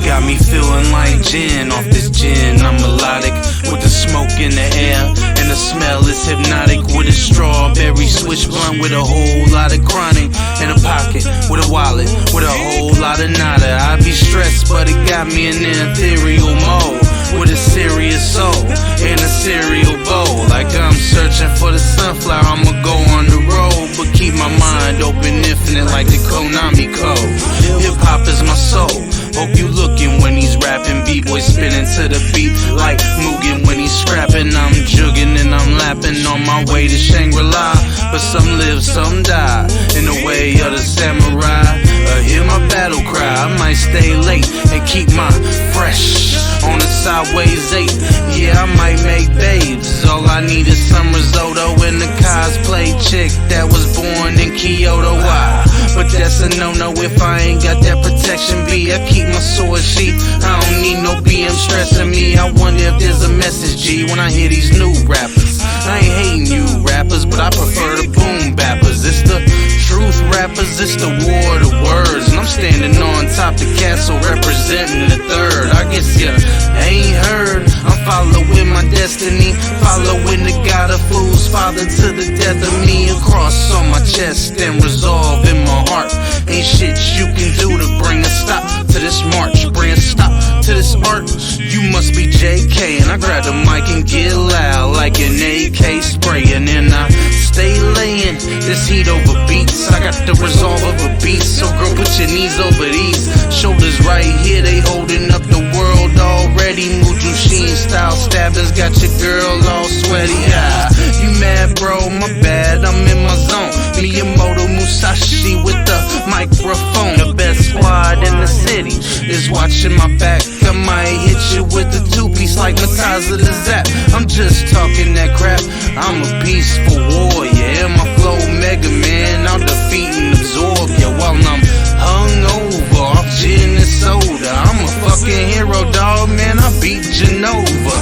got me feeling like gin. Off this gin, I'm melodic with the smoke in the air, and the smell is hypnotic. With a strawberry swish blunt with a whole lot of chronic in a pocket, with a wallet, with a whole lot of nada. I be stressed, but it got me in an ethereal mode, with a serious soul in a cereal bowl. Like I'm searching for the sunflower, I'ma go on the road, but keep my mind open, infinite like the Konami code. Hip hop is my soul. Hope you looking when he's rapping. B-boy spinning to the beat like Mugen when he's scrapping. I'm jugging and I'm lapping on my way to Shangri-La, but some live, some die in the way of the samurai. Hear my battle cry, I might stay late and keep my fresh on the sideways 8. Yeah, I might make babes. All I need is some risotto and a cosplay chick that was born in Kyoto. Why? But that's a no-no if I ain't got that protection B. I keep my sword sheath, I don't need no BM stressing me. I wonder if there's a message, G, when I hear these new rappers. I ain't hating you rappers, but I prefer the boom bappers. It's the truth rappers, it's the war of the words, and I'm standing on top the castle representing the third. I guess ya ain't heard, I'm following my destiny, following the God of fools, father to the death of me. A cross on my chest and resolve in my heart. Ain't shit you can do to bring a stop to this march, bring a stop to this art. You must be JK, and I grab the mic and get loud like an AK spray, and then I stay laying this heat over beats. I got the resolve of a beast, so girl, put your knees over these shoulders right here. They holding up the world already. Mujushin style stabbings got your girl all sweaty. Ah, you mad, bro? My bad, I'm in my zone. Miyamoto Musashi with the microphone. The best squad in the city is watching my back. I might hit you with a two-piece like Mataza the Zap. I'm just talking that crap. I'm a peaceful warrior, and my flow Mega Man. I'll defeat and absorb you while I'm hungover off gin and soda. I'm a fucking hero, dog, man. I beat Genova.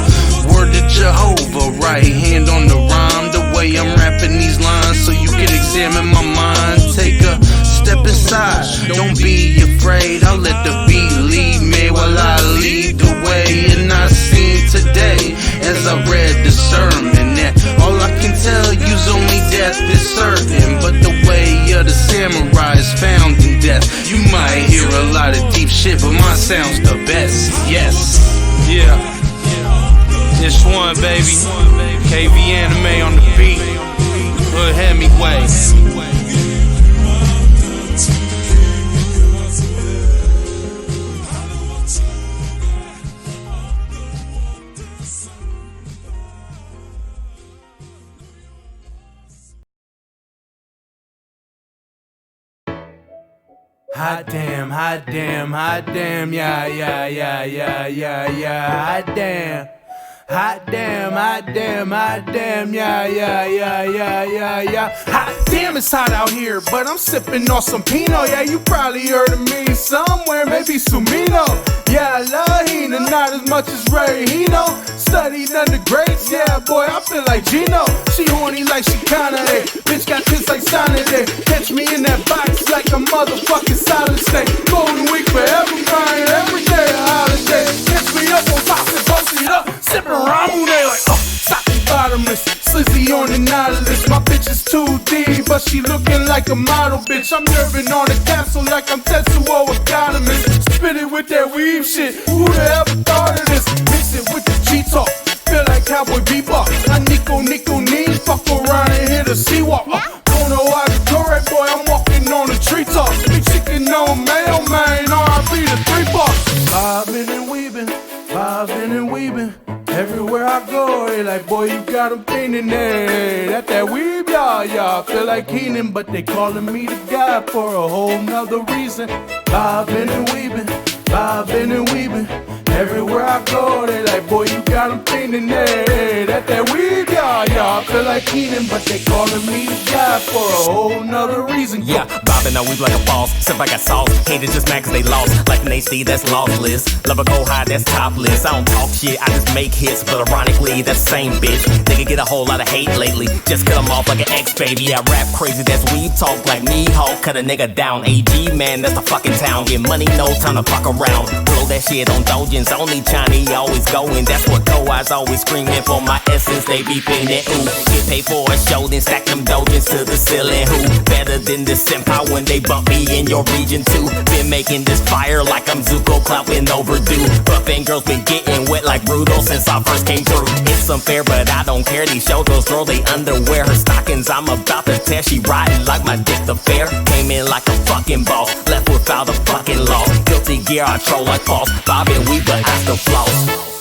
Word to Jehovah, right hand on the rhyme. The way I'm rapping these lines, so you can examine my mind. Take a step inside, don't be afraid. I'll let the beat lead me while I lead the way. And I seen today, as I read the sermon, that all I can tell you's only death is certain, but the way of the samurai is found in death. You might hear a lot of deep shit, but mine sounds the best. Yes, yeah. This one, baby. KV Anime on the beat. Hood Hemingway. Hot damn, hot damn, hot damn, yeah, yeah, yeah, yeah, yeah, yeah, hot damn. Hot damn, hot damn, hot damn, yeah, yeah, yeah, yeah, yeah, yeah. Hot damn, it's hot out here, but I'm sipping on some Pinot. Yeah, you probably heard of me somewhere, maybe Sumino. Yeah, I love Hina, not as much as Ray Hino. Studied under grades, yeah, boy, I feel like Gino. She horny like she kinda, ayy. Bitch got tits like Sonic, ayy. Catch me in that box like a motherfucking solid snake. Golden week forever, crying every day a holiday. Catch me up on top and post it up, sipping ramen, they like, sake bottomless, slizzy on the Nautilus. My bitch is 2D, but she looking like a model, bitch. I'm nerving on the capsule like I'm Tetsuo Economist. Spit it with that weave shit, who the ever thought of this? Mix it with the G-Talk, feel like Cowboy Bebop. I Nico knee, fuck around and hit a seawalk. Don't know how to go right, boy, I'm walking on the treetops. Big chicken on mail, man, R.I.P. the 3 bars. Bobbing and weaving, bobbing and weaving. Everywhere I go, they like, boy, you got them painting there. That weave, y'all feel like Keenan, but they calling me the guy for a whole nother reason. Bobbing and weaving, bobbing and weaving. Everywhere I go, they like, boy, you got them painting there. That weave, y'all feel like Keenan, but they calling me the guy for a whole nother reason. Yeah, bobbing, I weave like a boss. Sip like a sauce. Haters just mad cause they lost. Like an AC, that's lossless. Love a go high, that's topless. I don't talk shit, I just make hits. But ironically, that's the same bitch. Nigga get a whole lot of hate lately. Just cut them off like an ex-baby. I rap crazy, that's weed talk like me, Hulk. Cut a nigga down. AG, man, that's the fucking town. Get money, no time to fuck around. Blow that shit on Dojins. Only Chinese always going. That's what co-eyes always screaming for my essence. They be fiending. Ooh, get paid for a show, then stack them Dojins to the ceiling. Who better than the senpai when they bump me in your region too? Been making this fire like I'm Zuko, clout been overdue. Buffin' girls been getting wet like Brutal since I first came through. It's unfair, but I don't care. These showgirls throw they underwear. Her stockings, I'm about to tear. She riding like my dick the fair. Came in like a fucking boss, left without a fucking loss. Guilty gear, I troll like boss. Bob and weave, but I still floss.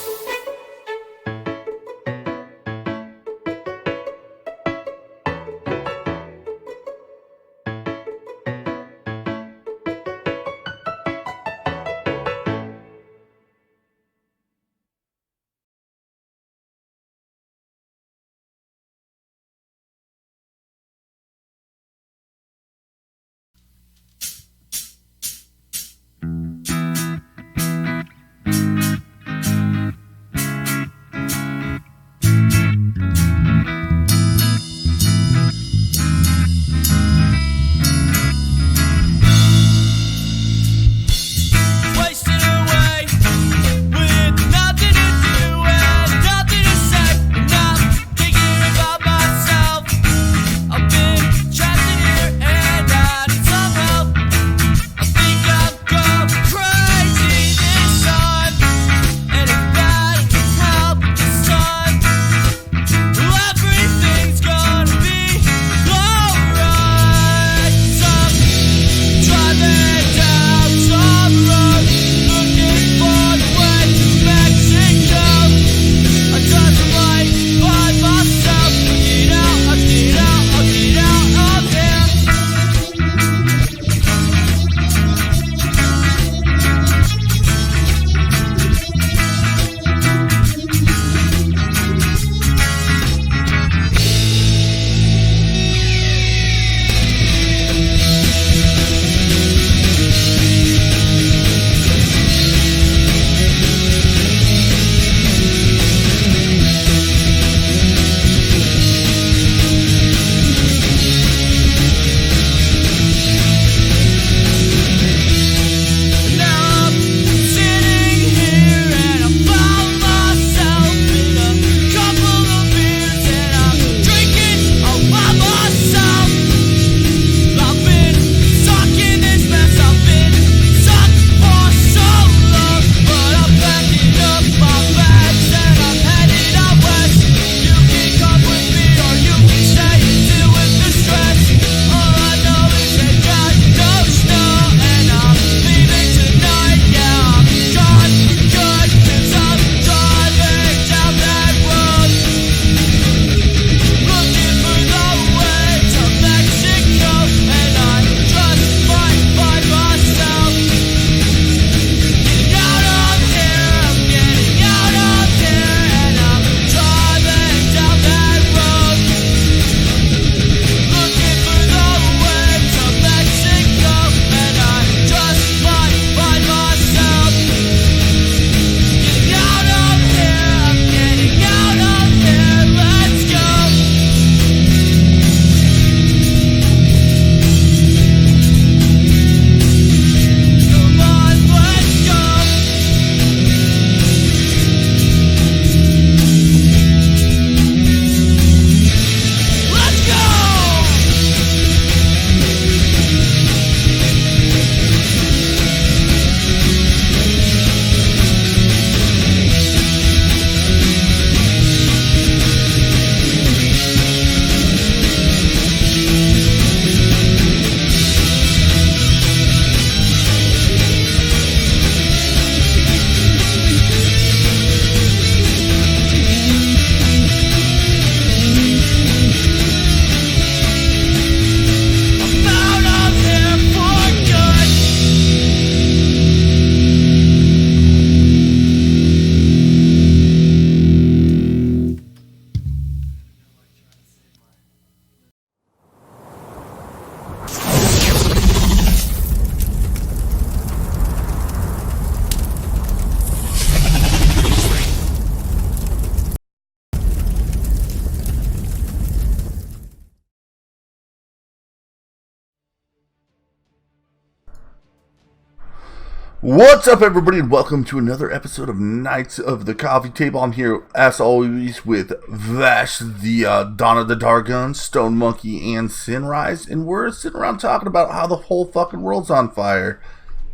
What's up, everybody, and welcome to another episode of Knights of the Coffee Table. I'm here, as always, with Vash, the Dawn of the Dargun, Stone Monkey, and Sinrise, and we're sitting around talking about how the whole fucking world's on fire.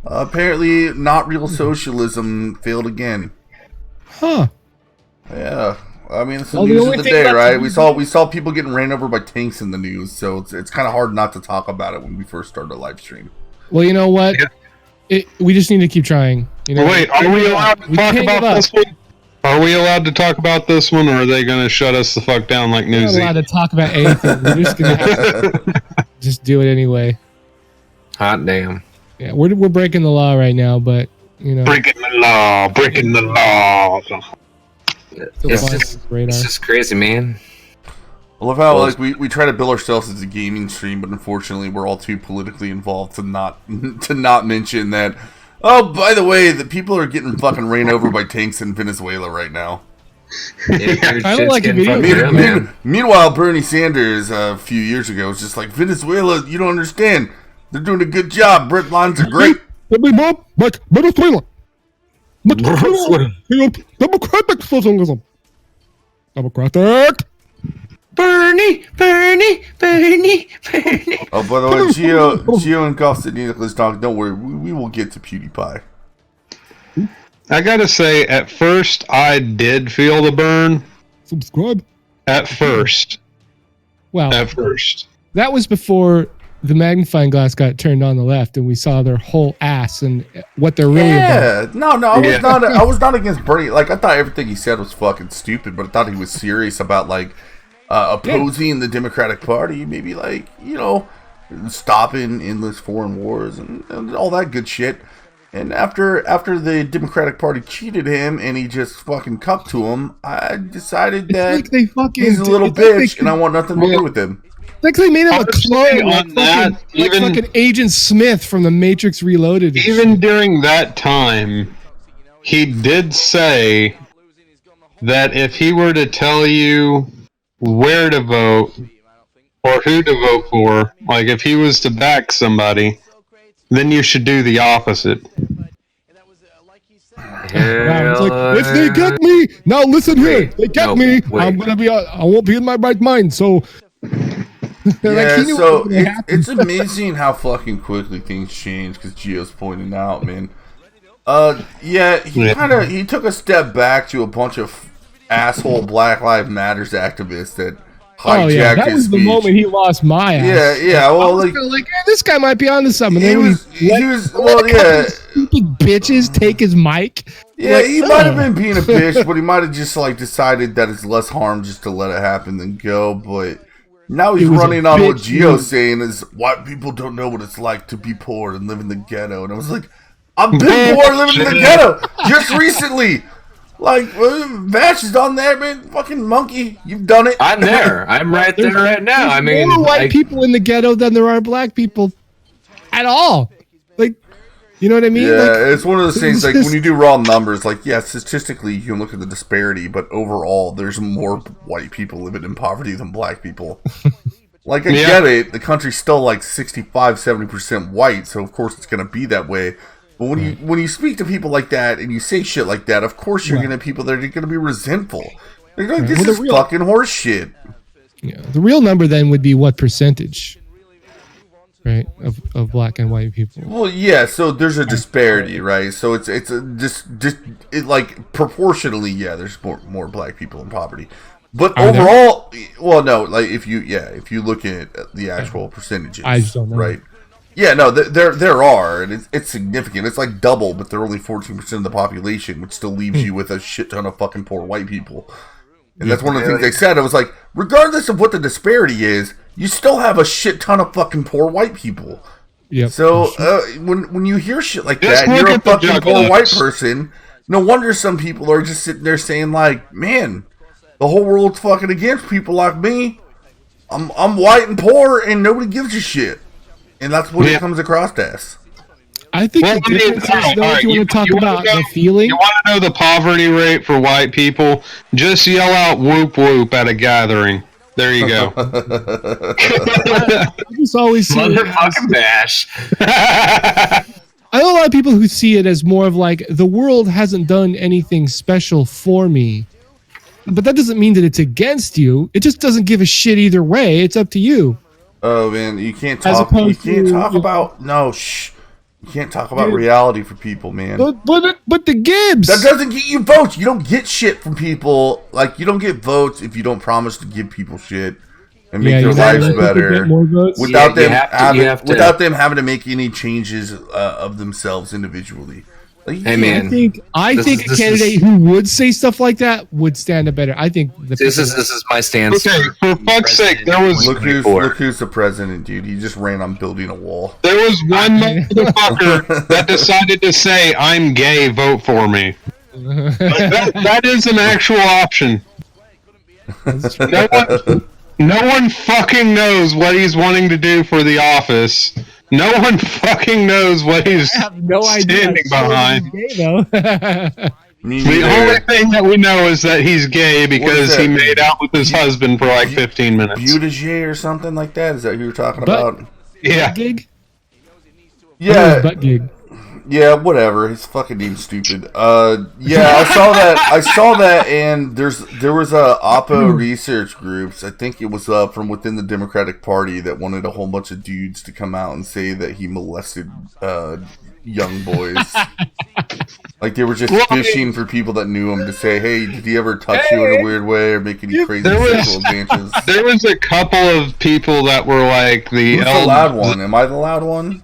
Apparently, not real socialism failed again. Huh. Yeah. I mean, it's the news of the day, right? We saw people getting ran over by tanks in the news, so it's kind of hard not to talk about it when we first started a live stream. Well, you know what? We just need to keep trying. You know? Wait, are we allowed to talk about this one? Are we allowed to talk about this one, or are they going to shut us the fuck down like Newsy? We're not allowed to talk about anything. We're just going to just do it anyway. Hot damn. Yeah, we're breaking the law right now, but, you know. Breaking the law. It's just crazy, man. I love how we try to bill ourselves as a gaming stream, but unfortunately we're all too politically involved to not mention that. Oh, by the way, the people are getting fucking ran over by tanks in Venezuela right now. I don't like it. Meanwhile, Bernie Sanders a few years ago was just like, Venezuela, you don't understand. They're doing a good job. Bread lines are great. Venezuela. Democratic socialism. Democratic. Bernie. Oh, by the way, Gio and KOTCT talk. Don't worry, we will get to PewDiePie. I gotta say, at first, I did feel the burn. Subscribe. At first. Well, that was before the magnifying glass got turned on the left and we saw their whole ass and what they're really about. I was not against Bernie. Like, I thought everything he said was fucking stupid, but I thought he was serious about, like, opposing the Democratic Party, maybe, like, you know, stopping endless foreign wars and all that good shit. And after the Democratic Party cheated him and he just fucking cucked to him, I decided that he's a little bitch and I want nothing to do with him. It's like they made him a clone, like fucking Agent Smith from The Matrix Reloaded. Even during that time, he did say that if he were to tell you where to vote or who to vote for, like if he was to back somebody, then you should do the opposite. It's like, if they get me, now listen here, they get me, I won't be in my right mind, so... Yeah, so it's amazing how fucking quickly things change, because Gio's pointing out, man. He took a step back to a bunch of asshole Black Lives Matters activists that hijacked his speech. That was the moment he lost my ass. Yeah, well, this guy might be onto something. Stupid bitches take his mic. Yeah, he might have been being a bitch, but he might have just like decided that it's less harm just to let it happen than go, but... Now he's running on what Gio's saying is white people don't know what it's like to be poor and live in the ghetto. And I was like, I've been poor living in the ghetto just recently. Like, Vash is on there, man. Fucking monkey, you've done it. I'm there. I'm right there right now. I mean, more white people in the ghetto than there are black people at all. Like, you know what I mean? Yeah, like, it's one of those things, like, when you do raw numbers, like, yeah, statistically, you can look at the disparity, but overall, there's more white people living in poverty than black people. Like, I get it, the country's still, like, 65-70% white, so of course it's going to be that way. But when you speak to people like that, and you say shit like that, of course you're going to have people that are going to be resentful. They're like, this is fucking horse shit. Yeah, the real number, then, would be what percentage? Right, of black and white people. Well, yeah. So there's a disparity, right? So it's like proportionally, yeah. There's more black people in poverty, but overall, well, no. Like if you look at the actual percentages, I just don't know. Right? Yeah, no. There are, and it's significant. It's like double, but they're only 14% of the population, which still leaves you with a shit ton of fucking poor white people. And that's one of the things they said. It was like, regardless of what the disparity is, you still have a shit ton of fucking poor white people. Yep. So when you hear shit like that, and you're a fucking poor white person, no wonder some people are just sitting there saying like, man, the whole world's fucking against people like me. I'm white and poor, and nobody gives a shit. And that's what it comes across as. I think the difference is, though, if you want to talk about the feeling. You want to know the poverty rate for white people? Just yell out whoop whoop at a gathering. There you go. I just always see motherfucking Bash. I know a lot of people who see it as more of like the world hasn't done anything special for me. But that doesn't mean that it's against you. It just doesn't give a shit either way. It's up to you. Oh man, you can't talk. You can't talk about You can't talk about reality for people, man. But the Gibbs, that doesn't get you votes. You don't get shit from people. Like you don't get votes if you don't promise to give people shit and make their lives better without them having to make any changes of themselves individually. Like, hey man, I think a candidate who would say stuff like that would stand up better. I think this is my stance. Okay, for fuck's sake, there was look who's the president, dude. He just ran on building a wall. There was one motherfucker that decided to say, "I'm gay, vote for me." that is an actual option. No one fucking knows what he's wanting to do for the office. No one fucking knows what he's standing behind. The only thing that we know is that he's gay because he made out with his husband for like 15 minutes. Buttigieg or something like that? Is that who you're talking about? Yeah. Gig? Yeah. Butt gig. Yeah, whatever. His fucking name's stupid. Yeah, I saw that, and there was a Oppo research groups. I think it was from within the Democratic Party that wanted a whole bunch of dudes to come out and say that he molested young boys. Like they were just fishing for people that knew him to say, "Hey, did he ever touch you in a weird way or make any crazy sexual advances?" There was a couple of people that were like Who's the loud one? Am I the loud one?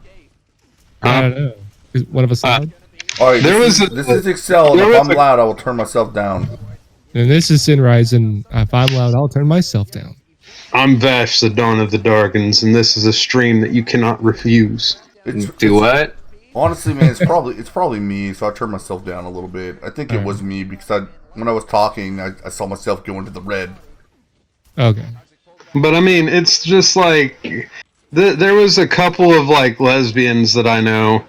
I don't know. Is one of us loud? All right, this is Excel, and if I'm loud, I will turn myself down. And this is Sinrise, and if I'm loud, I'll turn myself down. I'm Vash, the Dawn of the Darkins, and this is a stream that you cannot refuse. Do what? Honestly, man, it's probably me, so I turned myself down a little bit. I think it was me because when I was talking, I saw myself go into the red. Okay. But I mean, it's just like there was a couple of like lesbians that I know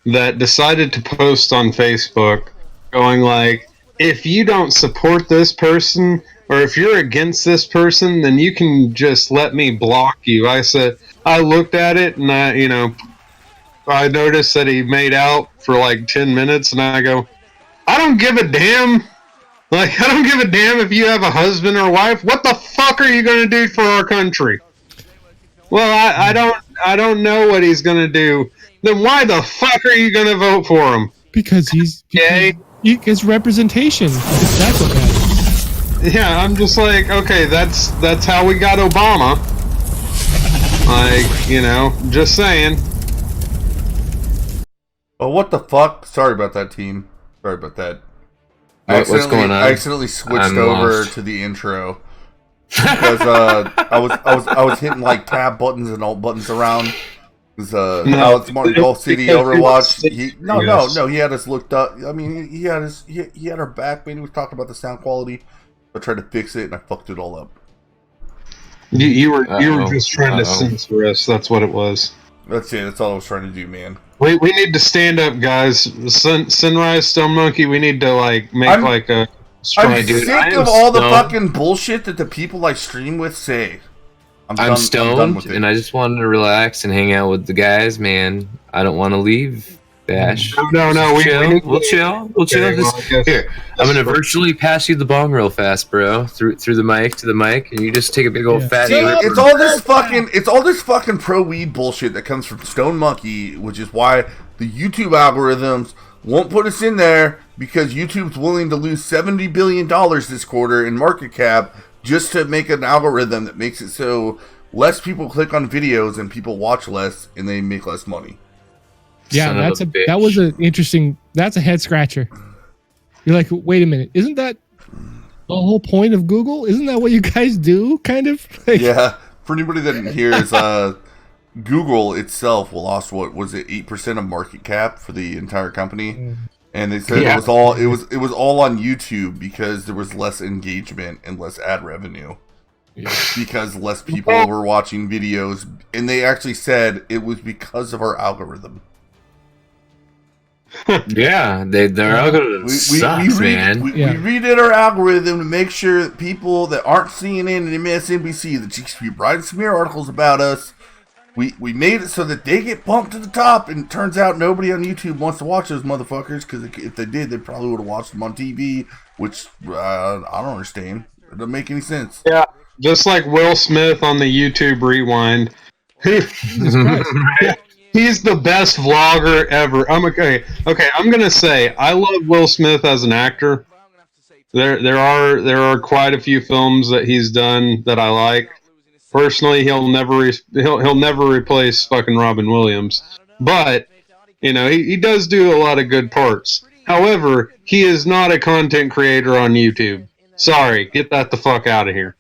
that decided to post on Facebook going like, if you don't support this person or if you're against this person, then you can just let me block you. I looked at it and I noticed that he made out for like 10 minutes and I go, I don't give a damn. Like, I don't give a damn if you have a husband or wife. What the fuck are you going to do for our country? Well, I don't know what he's going to do. Then why the fuck are you going to vote for him? Because he's gay. His representation. That's what matters. Yeah, I'm just like, okay, that's how we got Obama. Like, just saying. Oh, what the fuck? Sorry about that, team. Sorry about that. What's going on? I accidentally switched over to the intro because I was hitting like tab buttons and alt buttons around. Alex Martin, Golf City, Overwatch. He had us looked up. I mean, he had our back when he was talking about the sound quality. I tried to fix it and I fucked it all up. You were just trying to censor us. That's what it was. That's it. That's all I was trying to do, man. We need to stand up, guys. Sunrise, Stone Monkey. We need to make a strike. I'm sick of all the fucking bullshit that the people I stream with say. I'm stoned, and I just wanted to relax and hang out with the guys, man. I don't want to leave, Dash. No. We'll chill. Here, I'm gonna virtually pass you the bong real fast, bro. Through the mic to the mic, and you just take a big old fat. It's all this fucking pro weed bullshit that comes from Stone Monkey, which is why the YouTube algorithms won't put us in there because YouTube's willing to lose $70 billion this quarter in market cap. Just to make an algorithm that makes it so less people click on videos and people watch less and they make less money. Yeah, that's a head scratcher. You're like, wait a minute, isn't that the whole point of Google? Isn't that what you guys do? Kind of. Yeah. For anybody that didn't hear, is Google itself lost 8% of market cap for the entire company. And they said it was all on YouTube because there was less engagement and less ad revenue. Yeah. Because less people were watching videos, and they actually said it was because of our algorithm. Yeah, their algorithm sucks, man. We redid our algorithm to make sure that people that aren't CNN and MSNBC that just keep writing smear articles about us we made it so that they get bumped to the top, and it turns out nobody on YouTube wants to watch those motherfuckers, because if they did, they probably would have watched them on TV, which I don't understand. It doesn't make any sense. Yeah, just like Will Smith on the YouTube Rewind. He's the best vlogger ever. I'm okay. I'm gonna say I love Will Smith as an actor. There are quite a few films that he's done that I like. Personally, he'll never replace fucking Robin Williams, but he does do a lot of good parts. However, he is not a content creator on YouTube. Sorry, get that the fuck out of here.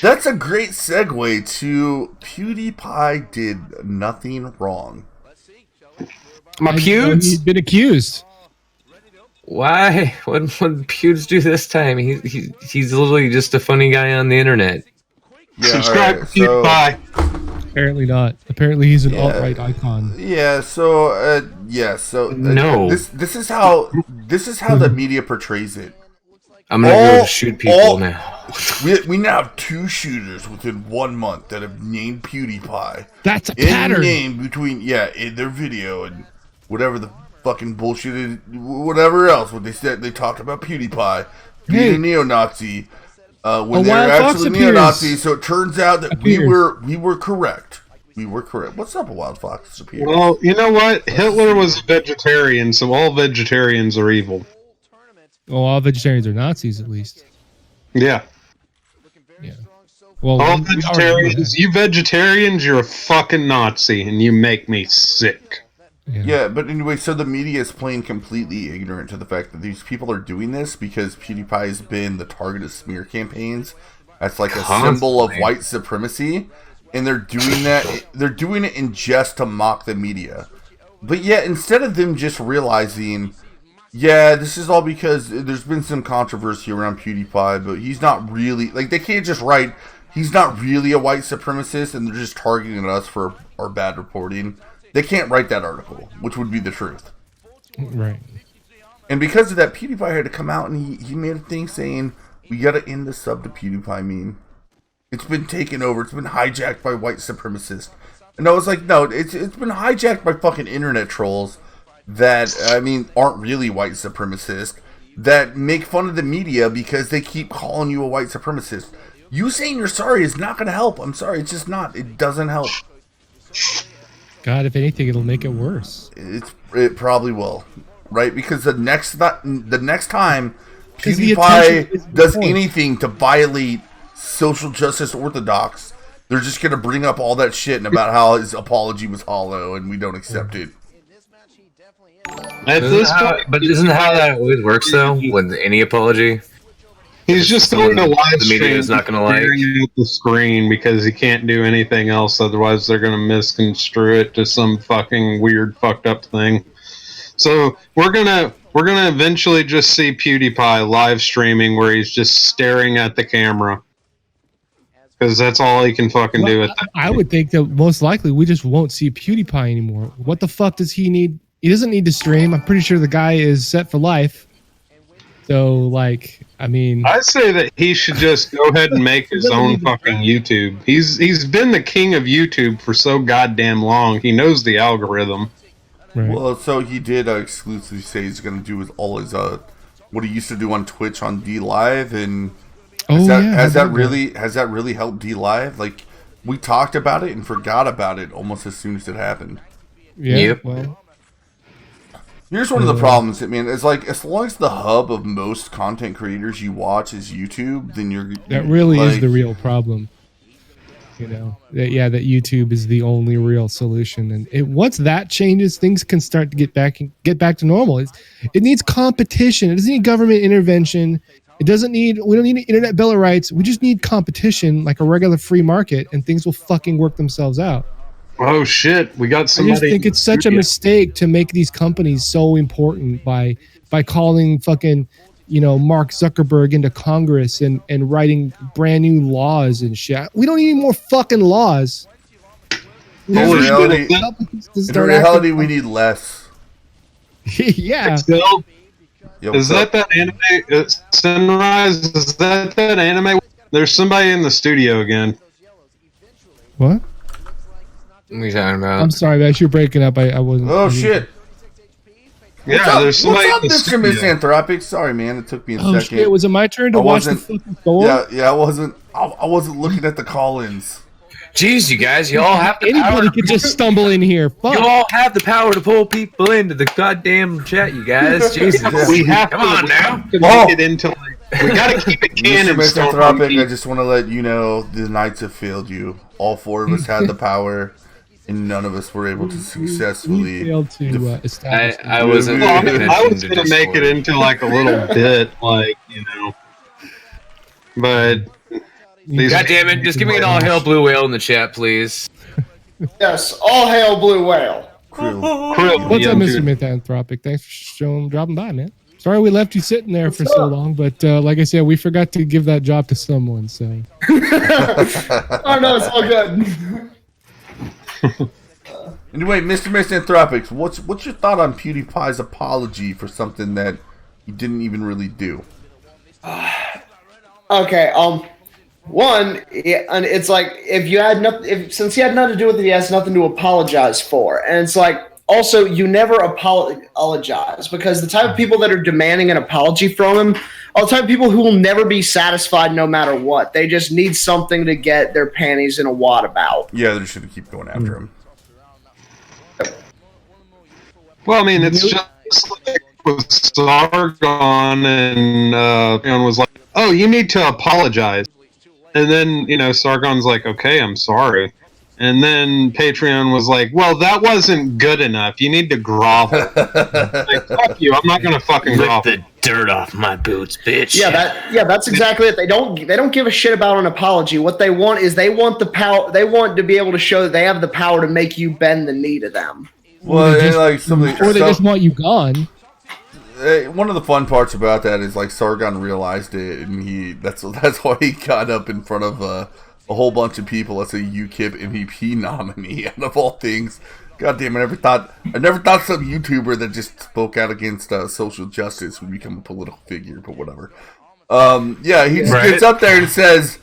That's a great segue to PewDiePie did nothing wrong. My pewds? He's been accused. Why? What did pewds do this time? He's literally just a funny guy on the internet. Yeah, subscribe to PewDiePie. Apparently not. Apparently he's an alt-right icon. Yeah. So no. This is how the media portrays it. I'm gonna go shoot people now. We now have 2 shooters within 1 month that have named PewDiePie. That's a pattern. In between, in their video and whatever the fucking bullshit is, whatever else. What they said, they talked about PewDiePie being a neo-Nazi when they were actually neo-Nazis. So it turns out that we were correct. We were correct. What's up, a Wild Fox appears? Well, you know what? Hitler was a vegetarian, so all vegetarians are evil. Well, all vegetarians are Nazis, at least. Yeah. Yeah. Well, all vegetarians, you vegetarians, you're a fucking Nazi, and you make me sick. Yeah, but anyway, so the media is playing completely ignorant to the fact that these people are doing this because PewDiePie has been the target of smear campaigns. That's like a symbol of white supremacy, and they're doing that. They're doing it in just to mock the media. But yet, instead of them just realizing, this is all because there's been some controversy around PewDiePie, but he's not really, like, they can't just write, he's not really a white supremacist, and they're just targeting us for our bad reporting. They can't write that article, which would be the truth. Right. And because of that, PewDiePie had to come out and he made a thing saying, we gotta end the sub to PewDiePie meme. It's been taken over, it's been hijacked by white supremacists. And I was like, no, it's been hijacked by fucking internet trolls that, aren't really white supremacists, that make fun of the media because they keep calling you a white supremacist. You saying you're sorry is not going to help. I'm sorry, it's just not. It doesn't help. God, if anything, it'll make it worse. It probably will, right? Because the next time PewDiePie does anything to violate social justice orthodox, they're just going to bring up all that shit and about how his apology was hollow and we don't accept it. At this point, but isn't how that always works though? With any apology, he's just going to live the media is not going to like at the screen because he can't do anything else. Otherwise, they're going to misconstrue it to some fucking weird, fucked up thing. So we're gonna eventually just see PewDiePie live streaming where he's just staring at the camera because that's all he can fucking do at that. I would think that most likely we just won't see PewDiePie anymore. What the fuck does he need? He doesn't need to stream. I'm pretty sure the guy is set for life. So, I say that he should just go ahead and make his own fucking YouTube. He's been the king of YouTube for so goddamn long. He knows the algorithm. Right. Well, so he did exclusively say he's going to do all his what he used to do on Twitch on D Live, and has that really helped D Live? Like, we talked about it and forgot about it almost as soon as it happened. Yeah. Yep. Well, here's one of the problems. It's like, as long as the hub of most content creators you watch is YouTube, then that really is the real problem. That YouTube is the only real solution, and once that changes, things can start to get back to normal. It needs competition. It doesn't need government intervention. We don't need an internet bill of rights. We just need competition, like a regular free market, and things will fucking work themselves out. Oh shit, we got somebody. I just think it's such a mistake to make these companies so important by calling fucking Mark Zuckerberg into Congress and writing brand new laws and shit. We don't need any more fucking laws. In reality, we need less. Yeah. Is that anime? Sunrise? Is that anime? There's somebody in the studio again. What? What are you talking about? I'm sorry, Max. You're breaking up. I wasn't. Oh shit! Yeah, there's somebody. What's up, Mr. Misanthropic? Sorry, man. It took me a second. Shit! Was it my turn to watch the fucking storm? Yeah. I wasn't looking at the call-ins. Jeez, you guys, you all have the Anybody power. could just stumble in here. Fuck. You all have the power to pull people into the goddamn chat, you guys. Jesus. We have Come on now. to make it into like, we gotta keep it canon. Mr. Misanthropic, I just want to let you know the Knights have failed you. All 4 of us had the power, and none of us were able to successfully. We failed to establish. I wasn't. Well, paying I was attention gonna to make it Discord. into like a little bit, like but these God damn it! Just give me an all hail blue whale in the chat, please. Yes, all hail Blue Whale. Krill, What's yeah, up, Mr. dude. Misanthropic? Thanks for dropping by, man. Sorry we left you sitting there for so long, but like I said, we forgot to give that job to someone. So. Oh no, it's all good. Anyway, Mr. Misanthropic, what's your thought on PewDiePie's apology for something that he didn't even really do? Okay, one, and it's like if you had nothing, since he had nothing to do with it, he has nothing to apologize for, and it's like also you never apologize because the type of people that are demanding an apology from him are the type of people who will never be satisfied no matter what. They just need something to get their panties in a wad about. Yeah, they should keep going after him. Well, I mean, it's just like with Sargon and was like, "Oh, you need to apologize," and then Sargon's like, "Okay, I'm sorry," and then Patreon was like, "Well, that wasn't good enough. You need to grovel." Like, fuck you! I'm not gonna fucking Lick grovel. the dirt off my boots, bitch. That's exactly it. They don't give a shit about an apology. What they want is they want the power. They want to be able to show that they have the power to make you bend the knee to them. Well, Or they just want you gone. One of the fun parts about that is like Sargon realized it, and that's why he got up in front of a whole bunch of people as a UKIP MVP nominee. Out of all things, goddamn, I never thought some YouTuber that just spoke out against social justice would become a political figure, but whatever. He just gets up there and says,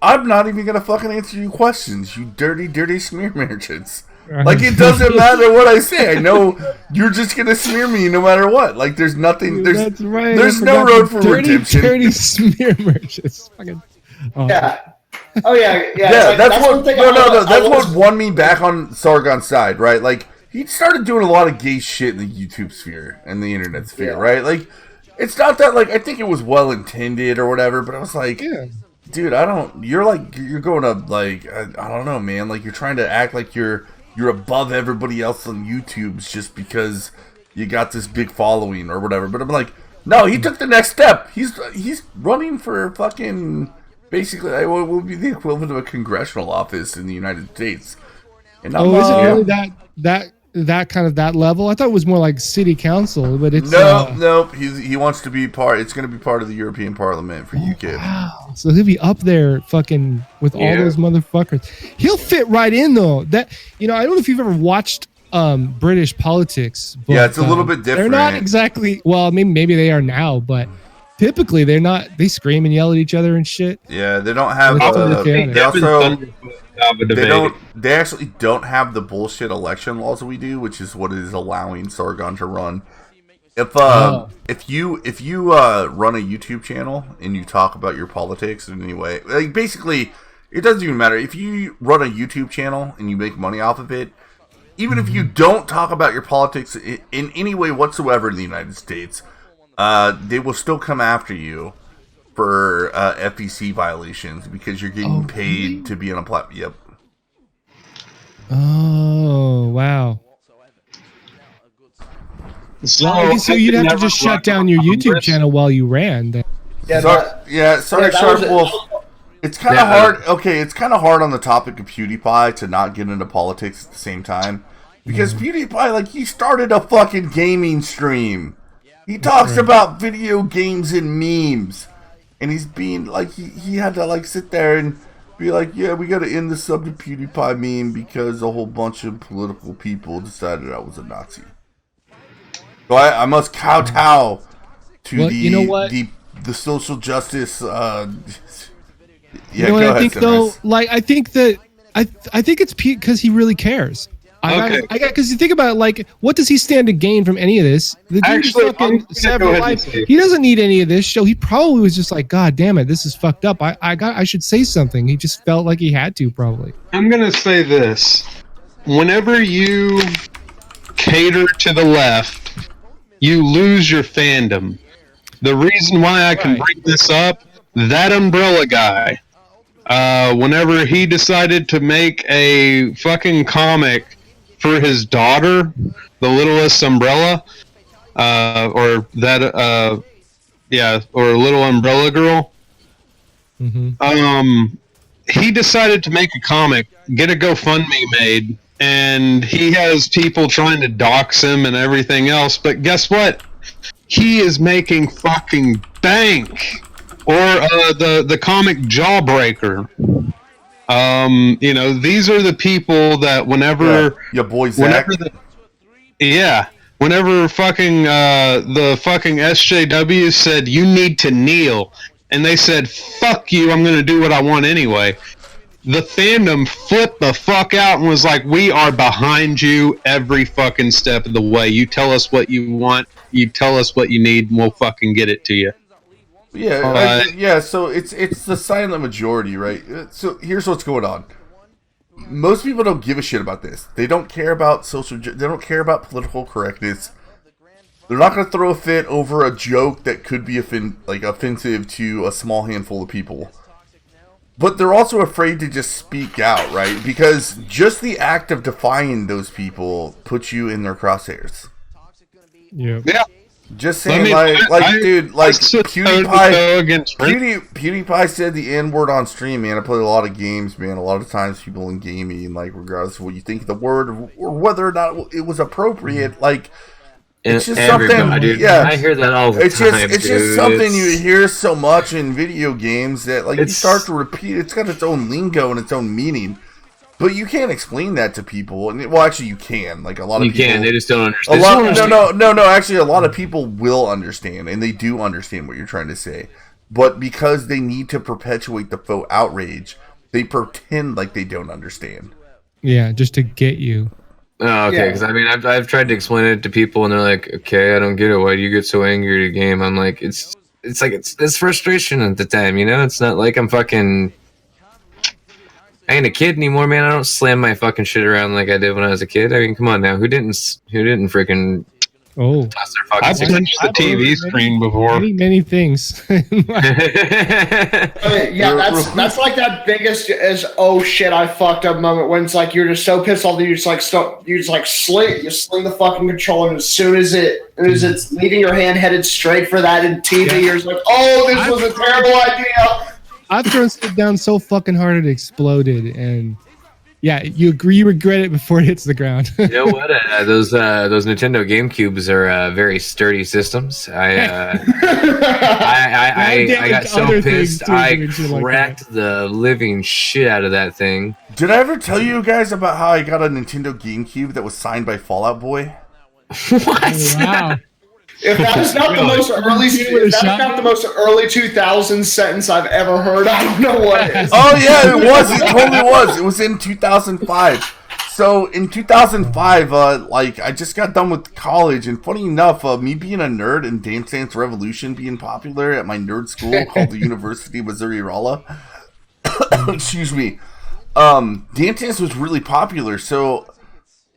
"I'm not even gonna fucking answer your questions, you dirty, dirty smear merchants." Like, it doesn't matter what I say. I know you're just gonna smear me no matter what. Like, there's nothing. That's right. There's no road for redemption. Dirty smear merchants. Yeah. Oh yeah. Yeah, that's what. No. That's what what won me back on Sargon's side, right? Like, he started doing a lot of gay shit in the YouTube sphere and the internet sphere, right? Like, it's not that like I think it was well intended or whatever, but I was like, dude, you're going to like I don't know, man. Like, you're trying to act like you're above everybody else on YouTube's just because you got this big following or whatever. But I'm like, no, he took the next step. He's running for fucking basically what would be the equivalent of a congressional office in the United States. And is it really that kind of that level? I thought it was more like city council, but it's no. He wants to be part. It's going to be part of the European Parliament for UK. Wow. So he'll be up there, fucking with all those motherfuckers. He'll fit right in though. That I don't know if you've ever watched British politics. But, yeah, it's a little bit different. They're not exactly. Well, I mean, maybe they are now, but typically they're not. They scream and yell at each other and shit. Yeah, they don't have. They actually don't have the bullshit election laws we do, which is what is allowing Sargon to run. If you run a YouTube channel and you talk about your politics in any way, like basically, it doesn't even matter if you run a YouTube channel and you make money off of it. Even if you don't talk about your politics in any way whatsoever in the United States, they will still come after you for FEC violations because you're getting paid to be on a platform. Yep. Oh, wow. So you'd have to just shut down your YouTube channel while you ran. Then. Sorry, Sharp Wolf. It's kind of hard. Okay, it's kind of hard on the topic of PewDiePie to not get into politics at the same time. Because PewDiePie, like, he started a fucking gaming stream. He talks about video games and memes. And he's being, like, he had to, like, sit there and be like, yeah, we gotta end the sub to PewDiePie meme because a whole bunch of political people decided I was a Nazi. So I must kowtow to the social justice. I think though, like, I think that I think it's because he really cares. Because you think about it, like, what does he stand to gain from any of this? The dude Actually, fucking several lives. He doesn't need any of this show. He probably was just like, God damn it, this is fucked up. I should say something. He just felt like he had to, probably. I'm gonna say this: whenever you cater to the left, you lose your fandom. The reason why I can bring this up, that Umbrella guy, whenever he decided to make a fucking comic for his daughter, the littlest umbrella, or little umbrella girl. Mm-hmm. He decided to make a comic, get a GoFundMe made, and he has people trying to dox him and everything else. But guess what? He is making fucking bank. Or the comic Jawbreaker. These are the people that whenever your boy Zach. Whenever fucking the fucking SJW said you need to kneel, and they said fuck you, I'm gonna do what I want anyway. The fandom flipped the fuck out and was like, we are behind you every fucking step of the way. You tell us what you want, you tell us what you need, and we'll fucking get it to you. Yeah, so it's the silent majority, right? So here's what's going on. Most people don't give a shit about this. They don't care about they don't care about political correctness. They're not going to throw a fit over a joke that could be offensive to a small handful of people. But they're also afraid to just speak out, right? Because just the act of defying those people puts you in their crosshairs. Yeah. Just saying, PewDiePie said the N-word on stream, man. I played a lot of games, man. A lot of times people in gaming, like, regardless of what you think of the word or whether or not it was appropriate, like, it's just something. Dude, yeah, I hear that all the time. It's just something you hear so much in video games that, like, you start to repeat. It's got its own lingo and its own meaning. But you can't explain that to people. Well, actually, you can. Like, a lot of people... You can. They just don't understand. No. Actually, a lot of people will understand, and they do understand what you're trying to say. But because they need to perpetuate the faux outrage, they pretend like they don't understand. Yeah, just to get you. Oh, okay. Because, I mean, I've tried to explain it to people, and they're like, okay, I don't get it. Why do you get so angry at a game? I'm like, it's frustration at the time, you know? It's not like I'm fucking... I ain't a kid anymore, man. I don't slam my fucking shit around like I did when I was a kid. I mean, come on now. Who didn't freaking toss their fucking I've punched the TV screen before. Many things. That's like that biggest is oh shit I fucked up moment when it's like you're just so pissed off that you sling the fucking controller, and as soon as it's leaving your hand headed straight for that in TV, you're just like, oh, this was a terrible idea. I've thrown stuff down so fucking hard it exploded, and yeah, you regret it before it hits the ground. You know what? Those Nintendo GameCubes are very sturdy systems. I got so pissed. I cracked the living shit out of that thing. Did I ever tell you guys about how I got a Nintendo GameCube that was signed by Fallout Boy? What? Oh, wow. If that is not the most early 2000s sentence I've ever heard, I don't know what is. Oh yeah, it was. It totally was. It was in 2005. So in 2005, I just got done with college, and funny enough, me being a nerd and Dance Dance Revolution being popular at my nerd school called the University of Missouri-Rolla. Excuse me. Dance Dance was really popular, so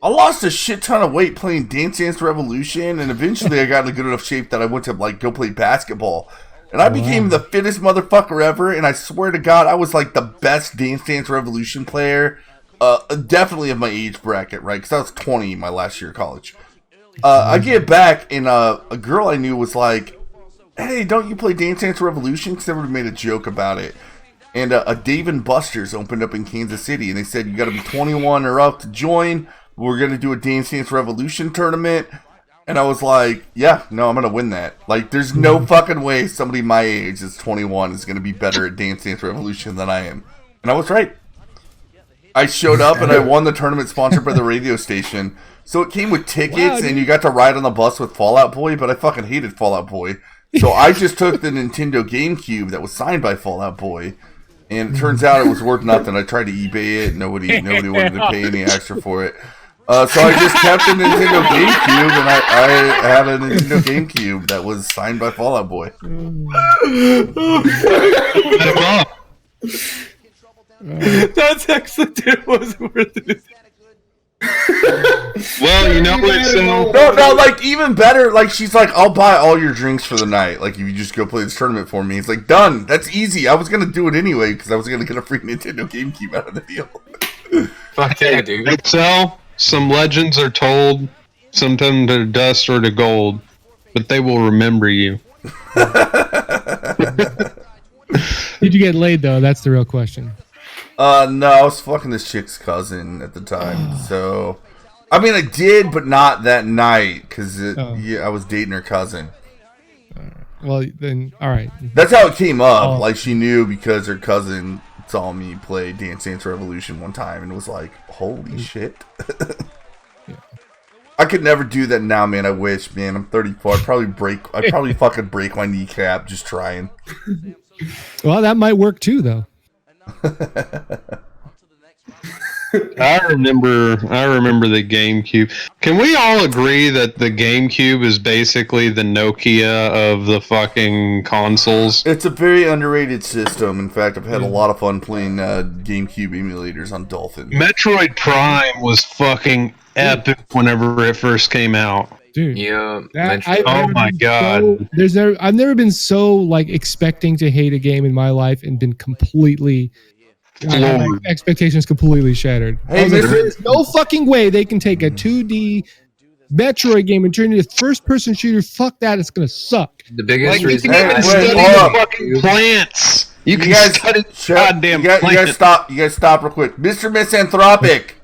I lost a shit ton of weight playing Dance Dance Revolution, and eventually I got in a good enough shape that I went to go play basketball. And I became the fittest motherfucker ever, and I swear to God, I was like the best Dance Dance Revolution player, definitely of my age bracket, right? Because I was 20 my last year of college. I get back, and a girl I knew was like, hey, don't you play Dance Dance Revolution? Because everybody made a joke about it. And a Dave & Buster's opened up in Kansas City, and they said, you got to be 21 or up to join. We're going to do a Dance Dance Revolution tournament. And I was like, yeah, no, I'm going to win that. Like, there's no fucking way somebody my age that's 21 is going to be better at Dance Dance Revolution than I am. And I was right. I showed up and I won the tournament sponsored by the radio station. So it came with tickets and you got to ride on the bus with Fallout Boy, but I fucking hated Fallout Boy. So I just took the Nintendo GameCube that was signed by Fallout Boy. And it turns out it was worth nothing. I tried to eBay it. Nobody wanted to pay any extra for it. So I just kept the Nintendo GameCube, and I had a Nintendo GameCube that was signed by Fall Out Boy. That's actually it wasn't worth it. Well, you know what? So No, like even better. Like she's like, I'll buy all your drinks for the night. Like if you just go play this tournament for me, it's like done. That's easy. I was gonna do it anyway because I was gonna get a free Nintendo GameCube out of the deal. Fuck yeah, dude. So some legends are told, sometimes to dust or to gold, but they will remember you. Did you get laid though? That's the real question. No, I was fucking this chick's cousin at the time. So, I mean, I did, but not that night because I was dating her cousin. Well, then, all right. That's how it came up. Like she knew because her cousin saw me play Dance Dance Revolution one time and was like, "Holy shit!" I could never do that now, man. I wish, man. I'm 34. I'd probably fucking break my kneecap just trying. Well, that might work too, though. I remember the GameCube. Can we all agree that the GameCube is basically the Nokia of the fucking consoles? It's a very underrated system. In fact, I've had a lot of fun playing GameCube emulators on Dolphin. Metroid Prime was fucking epic whenever it first came out. Dude, Yeah. Oh my god! I've never been so like expecting to hate a game in my life and been completely my expectations completely shattered. Hey, I was like, there's no fucking way they can take a 2D Metroid game and turn it into a first-person shooter. Fuck that! It's gonna suck. The biggest You reason. can even study the fucking plants. You can study goddamn plants. You guys stop real quick, Mr. Misanthropic.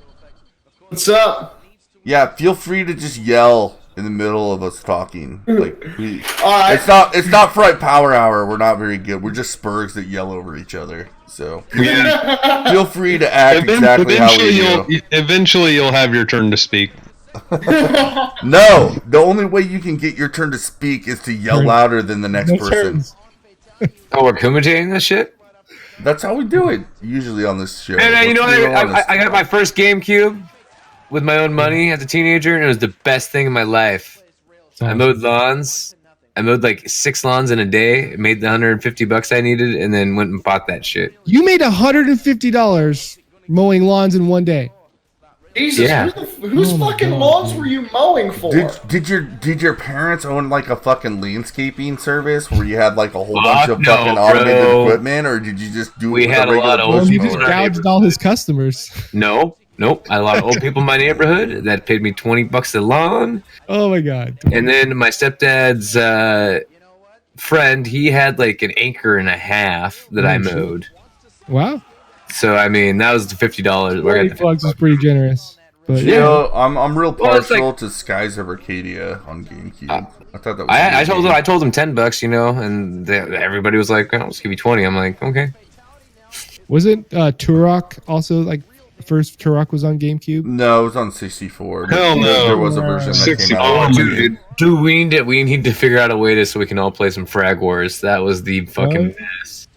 What's up? Yeah, feel free to just yell in the middle of us talking. Like, Alright. it's not Fright Power Hour. We're not very good. We're just Spurgs that yell over each other. So feel free to act exactly how we do. Eventually, you'll have your turn to speak. No, the only way you can get your turn to speak is to yell louder than the next person. Oh, we're commentating this shit? That's how we do it usually on this show. And you know Let's be what? honest. I got my first GameCube with my own money as a teenager, and it was the best thing in my life. I mowed lawns. I mowed like 6 lawns in a day. Made the $150 I needed, and then went and bought that shit. You made $150 mowing lawns in one day. Jesus, Yeah. whose fucking lawns were you mowing for? Did your parents own like a fucking landscaping service where you had like a whole bunch of fucking automated equipment, or did you just do? We it with had a lot of regular old He push just mower? gouged all his customers. Nope. I had a lot of old people in my neighborhood that paid me $20 a lawn. Oh my god. And then my stepdad's friend, he had like an acre and a half that I mowed. Wow. So I mean, that was the $50. $40 is pretty generous. But You yeah. know, I'm real Well, it's partial to Skies of Arcadia on GameCube. I thought that was. I told him $10, and everybody was like, "Oh, let's give you 20." I'm like, okay. Wasn't Turok also like the first Turok was on GameCube? No, it was on 64. Hell no. There was a version that came 64. out. on Dude, we need to figure out a way so we can all play some Frag Wars. That was the fucking mess.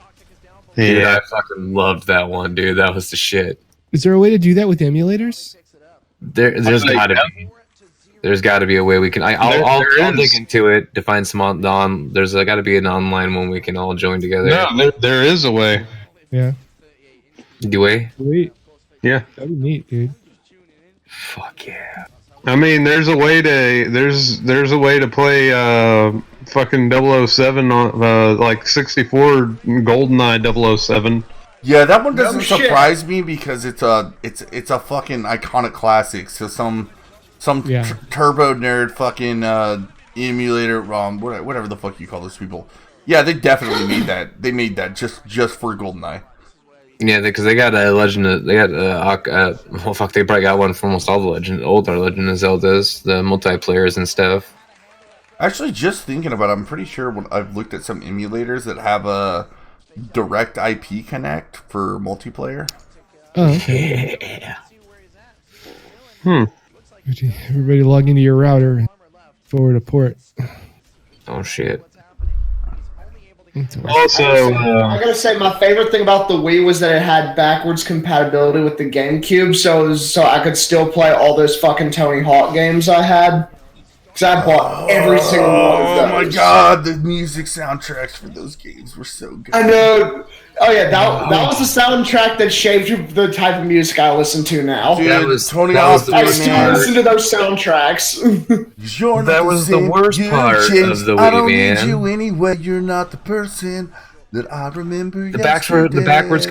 Dude, I fucking loved that one, dude. That was the shit. Is there a way to do that with emulators? There's gotta be. There's got to be a way we can. I'll dig into it to find some There's got to be an online one we can all join together. No, there is a way. Yeah. Do we? Sweet. Yeah. That'd be neat, dude. Fuck yeah. I mean, there's a way to play fucking 007 on like 64 GoldenEye 007. Yeah, that one doesn't surprise me because it's a fucking iconic classic. So some turbo nerd fucking emulator, whatever the fuck you call those people. Yeah, they definitely made that. They made that just for GoldenEye. Yeah, because they got a Legend of, they got they probably got one for almost all the older Legend of Zeldas, the multiplayers and stuff. Actually, just thinking about it, I'm pretty sure when I've looked at some emulators that have a direct IP connect for multiplayer. Oh, okay. Yeah. Everybody log into your router and forward a port. Oh shit. Also, I gotta say, my favorite thing about the Wii was that it had backwards compatibility with the GameCube, so I could still play all those fucking Tony Hawk games I had. Because I bought every single one of those. Oh my god, the music soundtracks for those games were so good. I know. Oh yeah, that was the soundtrack that shaped the type of music I listen to now. Dude, That was Tony that Hawk. was the I worst still part. listen to those soundtracks. You're not That was the same worst you, part James. of the I Wii, don't man. need you anyway. You're not the person that I remember. The backwards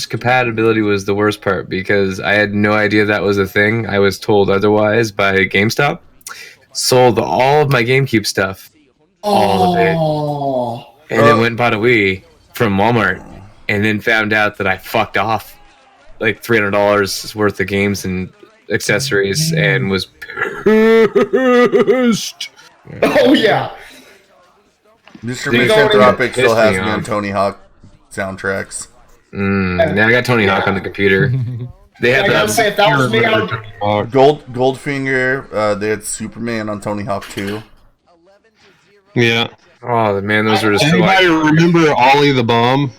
compatibility was the worst part because I had no idea that was a thing. I was told otherwise by GameStop. Sold all of my GameCube stuff, all of it, and then went and bought a Wii from Walmart, and then found out that I fucked off like $300 worth of games and accessories, and was pissed. Oh yeah. Mr. Dude, Misanthropic still pissed has me me on off. Tony Hawk soundtracks. Yeah, I got Tony Hawk on the computer. They I had gotta say, if that was me, I would. Goldfinger, they had Superman on Tony Hawk 2. yeah. Oh man, those were just so Anybody remember Ollie the Bomb?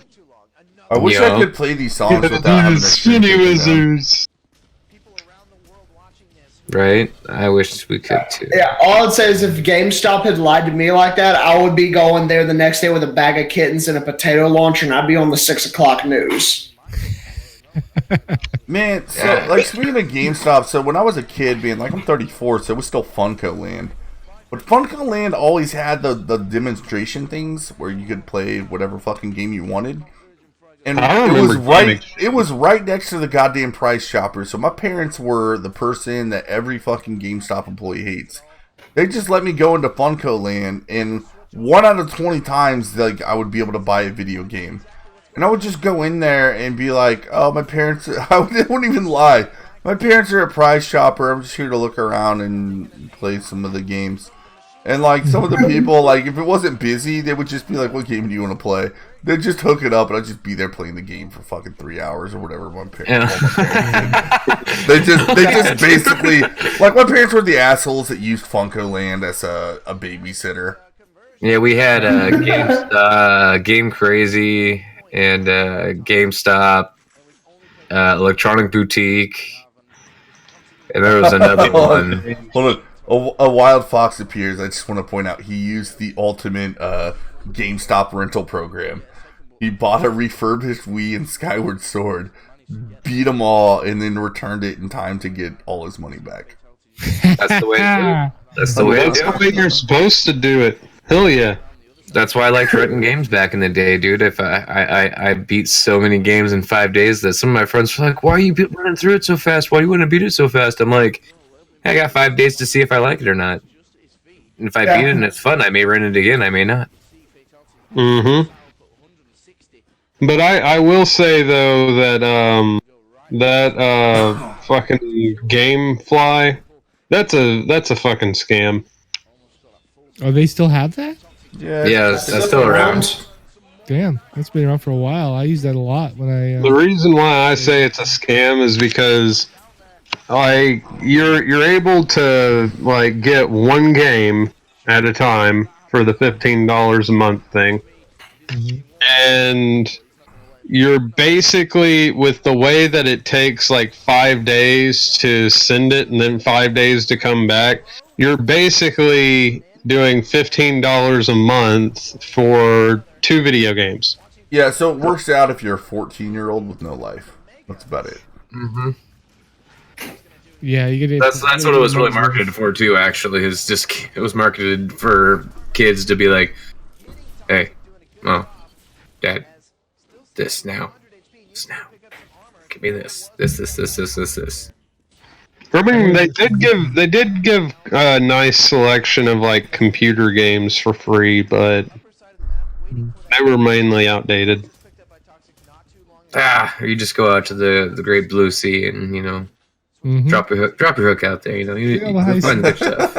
I wish Yo. I could play these songs without having to Skinny take them down. Wizards. right. I wish we could too. Yeah, all I'd say is if GameStop had lied to me like that, I would be going there the next day with a bag of kittens and a potato launcher, and I'd be on the 6 o'clock news. Man, so like speaking of GameStop, so when I was a kid, being like I'm 34, so it was still Funko Land. But Funko Land always had the demonstration things where you could play whatever fucking game you wanted. And I it was remember it was right next to the goddamn Price Chopper. So my parents were the person that every fucking GameStop employee hates. They just let me go into Funko Land, and 1 out of 20 times, like I would be able to buy a video game. And I would just go in there and be like, oh, my parents, I wouldn't even lie. My parents are a Price Chopper. I'm just here to look around and play some of the games. And like some of the people, like if it wasn't busy, they would just be like, what game do you want to play? They'd just hook it up and I'd just be there playing the game for fucking 3 hours or whatever my parents They just basically, like my parents were the assholes that used Funko Land as a babysitter. Yeah, we had Game Crazy and GameStop, Electronic Boutique, and there was another one. Hold on. A wild fox appears. I just want to point out he used the ultimate GameStop rental program. He bought a refurbished Wii and Skyward Sword, beat them all, and then returned it in time to get all his money back. That's the way to do it. That's the way to That's do the it. way you're supposed to do it. Hell yeah. That's why I liked renting games back in the day, dude. If I beat so many games in 5 days that some of my friends were like, why are you running through it so fast? Why do you want to beat it so fast? I'm like, I got 5 days to see if I like it or not. And if I beat it and it's fun, I may rent it again. I may not. Mm-hmm. But I will say though that fucking GameFly, that's a fucking scam. Oh, they still have that? Yeah, that's still around. Damn, that's been around for a while. I use that a lot when I. The reason why I say it's a scam is because like you're able to like get one game at a time for the $15 a month thing, and you're basically, with the way that it takes like 5 days to send it and then 5 days to come back, you're basically doing $15 a month for 2 video games. Yeah, so it works out if you're a 14-year-old with no life. That's about it. Mm-hmm. Yeah, you get it. That's what it was really marketed for too. Actually, is just it was marketed for kids to be like, "Hey, Mom, Dad, this now, give me this. I mean, they did give a nice selection of like computer games for free, but they were mainly outdated. Or you just go out to the Great Blue Sea and drop your hook out there. You find good stuff.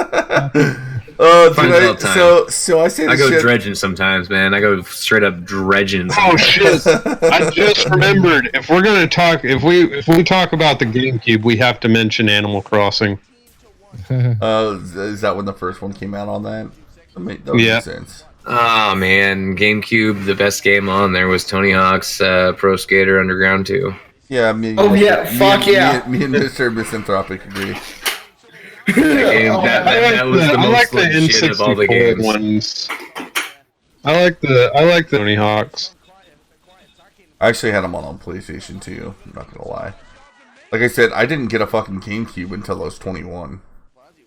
So I say I go dredging sometimes, man. I go straight up dredging. Oh shit! I just remembered. If we talk about the GameCube, we have to mention Animal Crossing. Is that when the first one came out on that? That makes sense. Oh man, GameCube. The best game on there was Tony Hawk's Pro Skater Underground 2. Yeah, me. Oh, yeah, fuck yeah. Me and Mr. Misanthropic agree. That was the most legit of all the games. Ones. I like the Tony Hawks. I actually had them on PlayStation 2. I'm not gonna lie. Like I said, I didn't get a fucking GameCube until I was 21.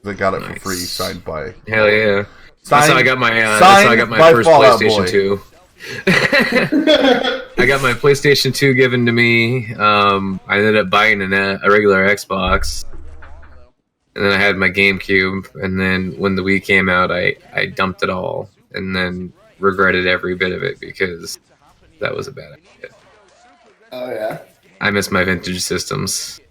I got it for free, signed by. Hell yeah! That's how I got my. That's how I got my first Fallout PlayStation Boy. 2. I got my PlayStation 2 given to me. I ended up buying a regular Xbox, and then I had my GameCube. And then when the Wii came out, I dumped it all, and then regretted every bit of it because that was a bad idea. Oh yeah. I miss my vintage systems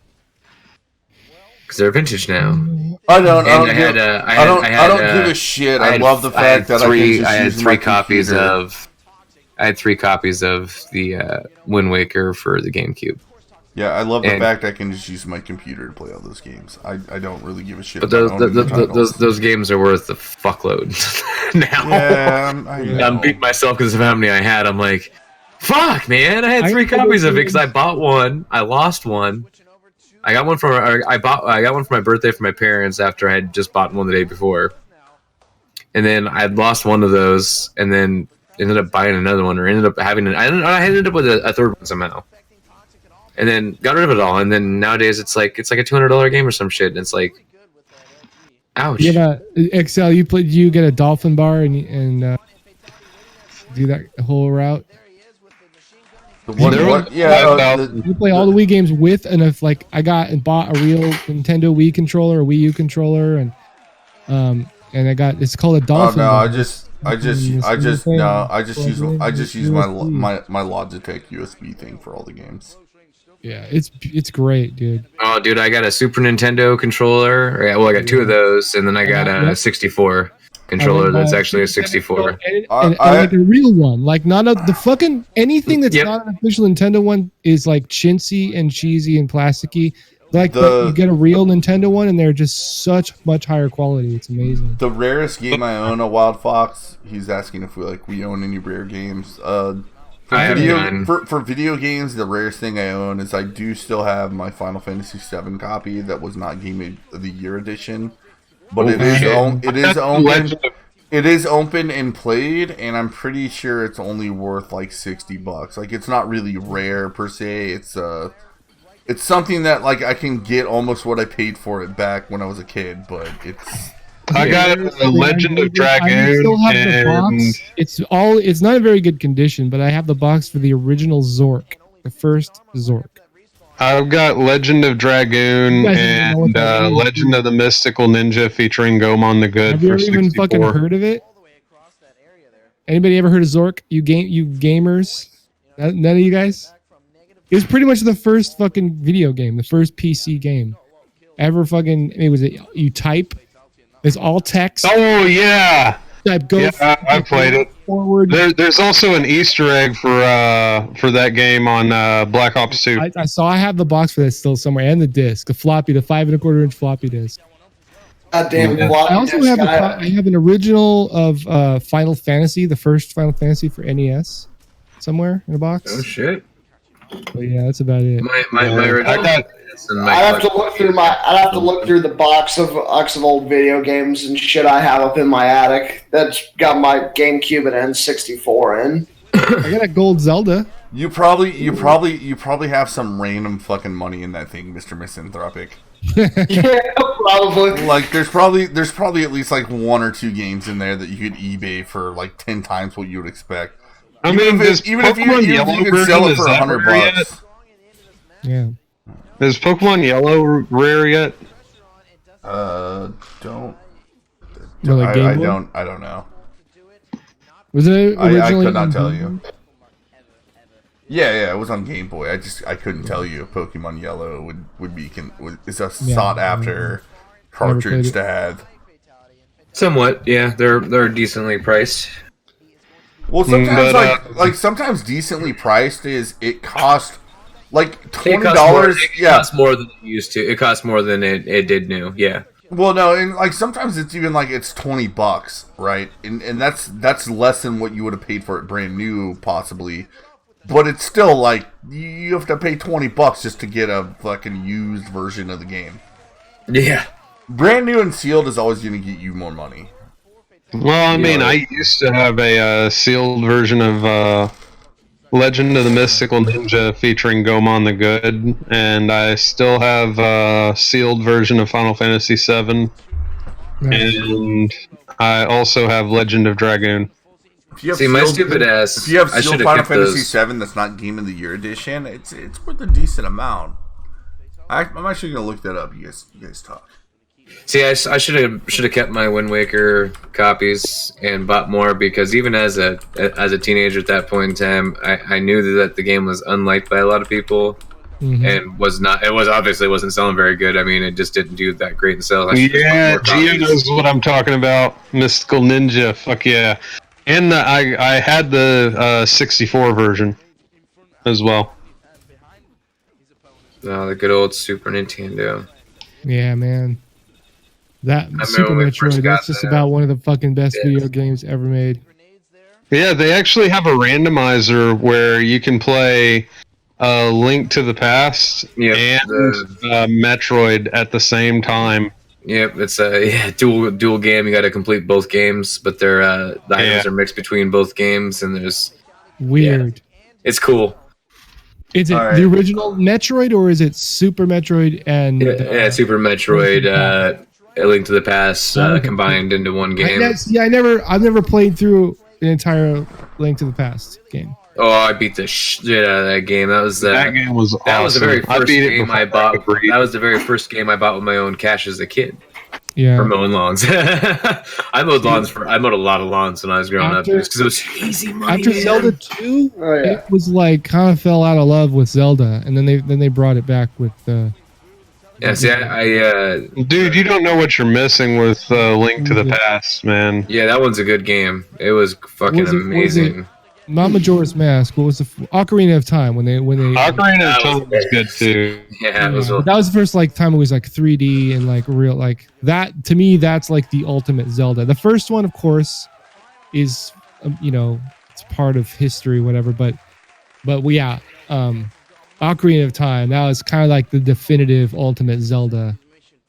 because they're vintage now. I don't give a shit. I love the fact that I had three copies of the Wind Waker for the GameCube. Yeah, I love the fact I can just use my computer to play all those games. I don't really give a shit. But those games are worth a fuckload now. Yeah, I'm beating myself because of how many I had. I'm like, fuck, man! I had 3 copies of it because I bought one, I lost one. I got one for my birthday for my parents after I had just bought one the day before, and then I had lost one of those, and then ended up buying another one, or ended up having I ended up with a third one somehow, and then got rid of it all. And then nowadays it's like a $200 game or some shit, and it's like, ouch. Yeah, Excel. You get a dolphin bar and do that whole route. You play all the Wii games with, and if like I got and bought a real Nintendo Wii controller, a Wii U controller, and I got, it's called a dolphin. Oh no, bar. I just use my Logitech USB thing for all the games. Yeah, it's great, dude. Oh, dude, I got a Super Nintendo controller. Well, I got 2 of those, and then I got a 64 controller that's actually a 64. And like a real one, like not the fucking anything that's not an official Nintendo one is like chintzy and cheesy and plasticky. Like you get a real Nintendo one, and they're just such much higher quality. It's amazing. The rarest game I own, a Wild Fox. He's asking if we own any rare games. For video games, the rarest thing I own is I do still have my Final Fantasy VII copy that was not Game of the Year edition, but it is open and played, and I'm pretty sure it's only worth like $60. Like, it's not really rare per se. It's something that like I can get almost what I paid for it back when I was a kid, but it's. I got a Legend of Dragoon. I still have the box. It's not in very good condition, but I have the box for the original Zork, the first Zork. I've got Legend of Dragoon and Legend of the Mystical Ninja featuring Gomon the Good. Have you ever even fucking heard of it? Anybody ever heard of Zork? You gamers? None of you guys? It was pretty much the first fucking video game, the first PC game ever. You type. It's all text. Oh yeah. Type go. Yeah, I played it. Forward. There's also an Easter egg for that game on Black Ops 2. I have the box for that still somewhere, and the disc, the 5.25-inch floppy disk. God damn. I also have I have an original of Final Fantasy, the first Final Fantasy for NES, somewhere in a box. Oh shit. But yeah, that's about it. I'd have to look through the box of old video games and shit I have up in my attic. That's got my GameCube and N64 in. I got a gold Zelda. You probably have some random fucking money in that thing, Mr. Misanthropic. Yeah, probably. Like there's probably at least like 1 or 2 games in there that you could eBay for like 10 times what you would expect. Even if you could sell it for $100. Yeah. Is Pokemon Yellow rare yet? I don't know. Was it originally? I could not tell you. Yeah, it was on Game Boy. I couldn't tell you if Pokemon Yellow is a sought after cartridge to have. Somewhat, yeah. They're decently priced. Well, sometimes sometimes decently priced is it costs like $20. It costs more than it used to. It costs more than it did new. Yeah. Well, no, and like sometimes it's even like it's $20, right? And that's less than what you would have paid for it brand new, possibly. But it's still like you have to pay $20 just to get a fucking used version of the game. Yeah. Brand new and sealed is always going to get you more money. Well, I mean, I used to have a sealed version of Legend of the Mystical Ninja featuring Gomon the Good, and I still have a sealed version of Final Fantasy VII, and I also have Legend of Dragoon. See, my stupid ass. If you have I sealed should Final have kept Fantasy those. VII that's not Game of the Year edition, it's worth a decent amount. I'm actually going to look that up. You guys talk. See, I should have kept my Wind Waker copies and bought more, because even as a teenager at that point in time, I knew that the game was unliked by a lot of people, and obviously wasn't selling very good. I mean, it just didn't do that great in sales. Yeah, Gio knows what I'm talking about. Mystical Ninja, fuck yeah. And I had the 64 version as well. Oh, the good old Super Nintendo. Yeah, man. That Super when we first Metroid, got that's just that. about one of the fucking best video games ever made. Yeah, they actually have a randomizer where you can play Link to the Past and Metroid at the same time. Yep, it's a dual game. You got to complete both games, but they're the items are mixed between both games, and there's weird. It's cool. Is it the original Metroid, or is it Super Metroid and Super Metroid, A Link to the Past combined into one game? I've never played through an entire Link to the Past game. Oh, I beat the shit out of that game. That game was awesome. That was the very first game I bought. That That was the very first game I bought with my own cash as a kid. Yeah, for mowing lawns. I mowed a lot of lawns when I was growing up, just because it was easy money. After Zelda 2, it was like kind of fell out of love with Zelda, and then they brought it back with yeah, see, dude, you don't know what you're missing with Link to the Past, man. Yeah, that one's a good game. It was fucking amazing. Not Majora's Mask. What was the Ocarina of Time when they Ocarina of Time was good too. Yeah, it was. That was the first time it was like 3D and like real like that. To me, that's like the ultimate Zelda. The first one, of course, is it's part of history, whatever. But yeah, Ocarina of Time, that was kind of like the definitive ultimate Zelda.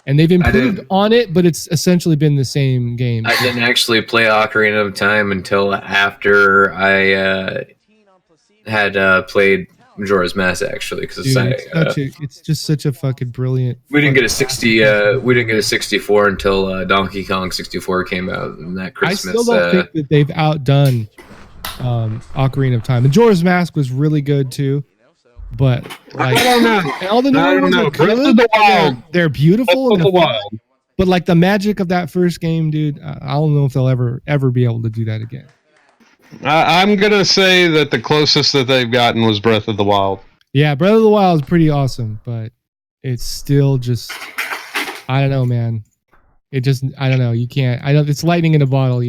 And they've improved on it, but it's essentially been the same game. I didn't actually play Ocarina of Time until after I had played Majora's Mask, actually, because it's just such a fucking brilliant. We didn't get a 64 until Donkey Kong 64 came out, and that Christmas. I still don't think that they've outdone Ocarina of Time. Majora's Mask was really good too. But like, I don't know. All the new ones are good. They're beautiful. But like the magic of that first game, dude, I don't know if they'll ever be able to do that again. I'm gonna say that the closest that they've gotten was Breath of the Wild. Yeah, Breath of the Wild is pretty awesome, but it's still just, I don't know, man. I don't know. You can't. It's lightning in a bottle.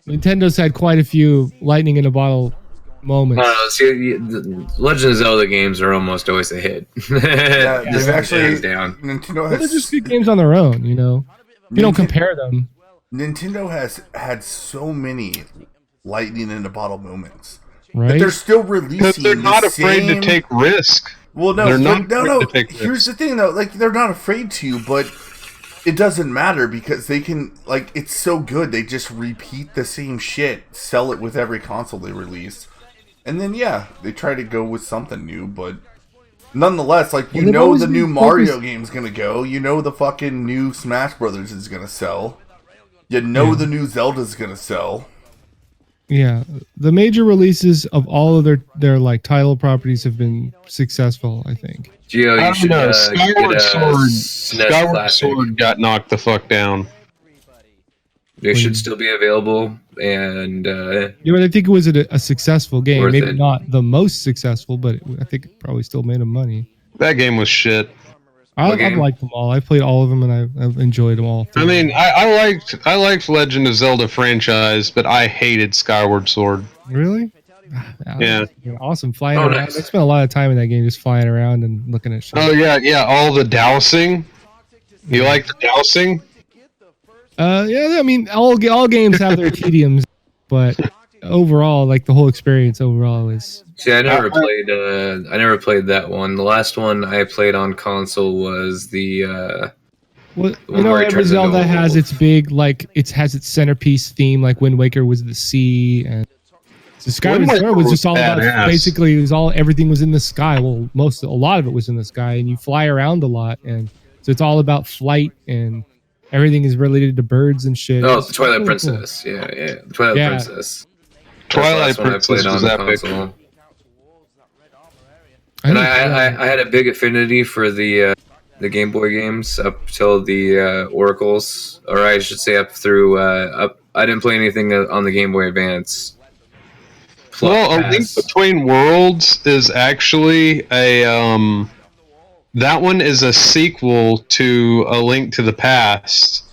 Nintendo's had quite a few lightning in a bottle moments. See, the Legend of Zelda games are almost always a hit. Yeah, they've actually down. Nintendo They're has just good games on their own, you don't compare them. Nintendo has had so many lightning in a bottle moments, right? But they're still releasing. Because they're not afraid to take risk. Well, no, they're not no. Here's the thing, though. Like, they're not afraid to, but it doesn't matter because they can. Like, it's so good. They just repeat the same shit, sell it with every console they release. And then, they try to go with something new, but nonetheless, like, the new Mario game's gonna go. The fucking new Smash Brothers is gonna sell. The new Zelda's gonna sell. Yeah, the major releases of all of their like title properties have been successful, I think. Gio, you should Skyward Sword got knocked the fuck down. It should still be available, and but I think it was a successful game. Maybe not the most successful, but I think it probably still made them money. That game was shit. I've liked them all. I've played all of them, and I've enjoyed them all. I mean, I liked Legend of Zelda franchise, but I hated Skyward Sword. Really? Yeah. Awesome flying around. Nice. I spent a lot of time in that game just flying around and looking at shit. Oh yeah, all the dousing. You like the dousing? Yeah, I mean, all games have their tediums, but overall, like the whole experience overall is. See, I never played that one. The last one I played on console was the Well, the you one know, where he every turns into Zelda a has wolf. its big, like, it has its centerpiece theme, like Wind Waker was the sea, and so Skyward Wind Sword Waker was was just all about, badass. basically, it was all, everything was in the sky. Well, a lot of it was in the sky, and you fly around a lot, and so it's all about flight, and everything is related to birds and shit. Oh, It's the Twilight really cool. Princess. Yeah, the Twilight Yeah. Princess. That's Twilight the last one I Princess played on was the epic. console. I And think, I had a big affinity for the Game Boy games up till the Oracles, or I should say up through up. I didn't play anything on the Game Boy Advance. Well, A Link Between Worlds is actually that one is a sequel to A Link to the Past.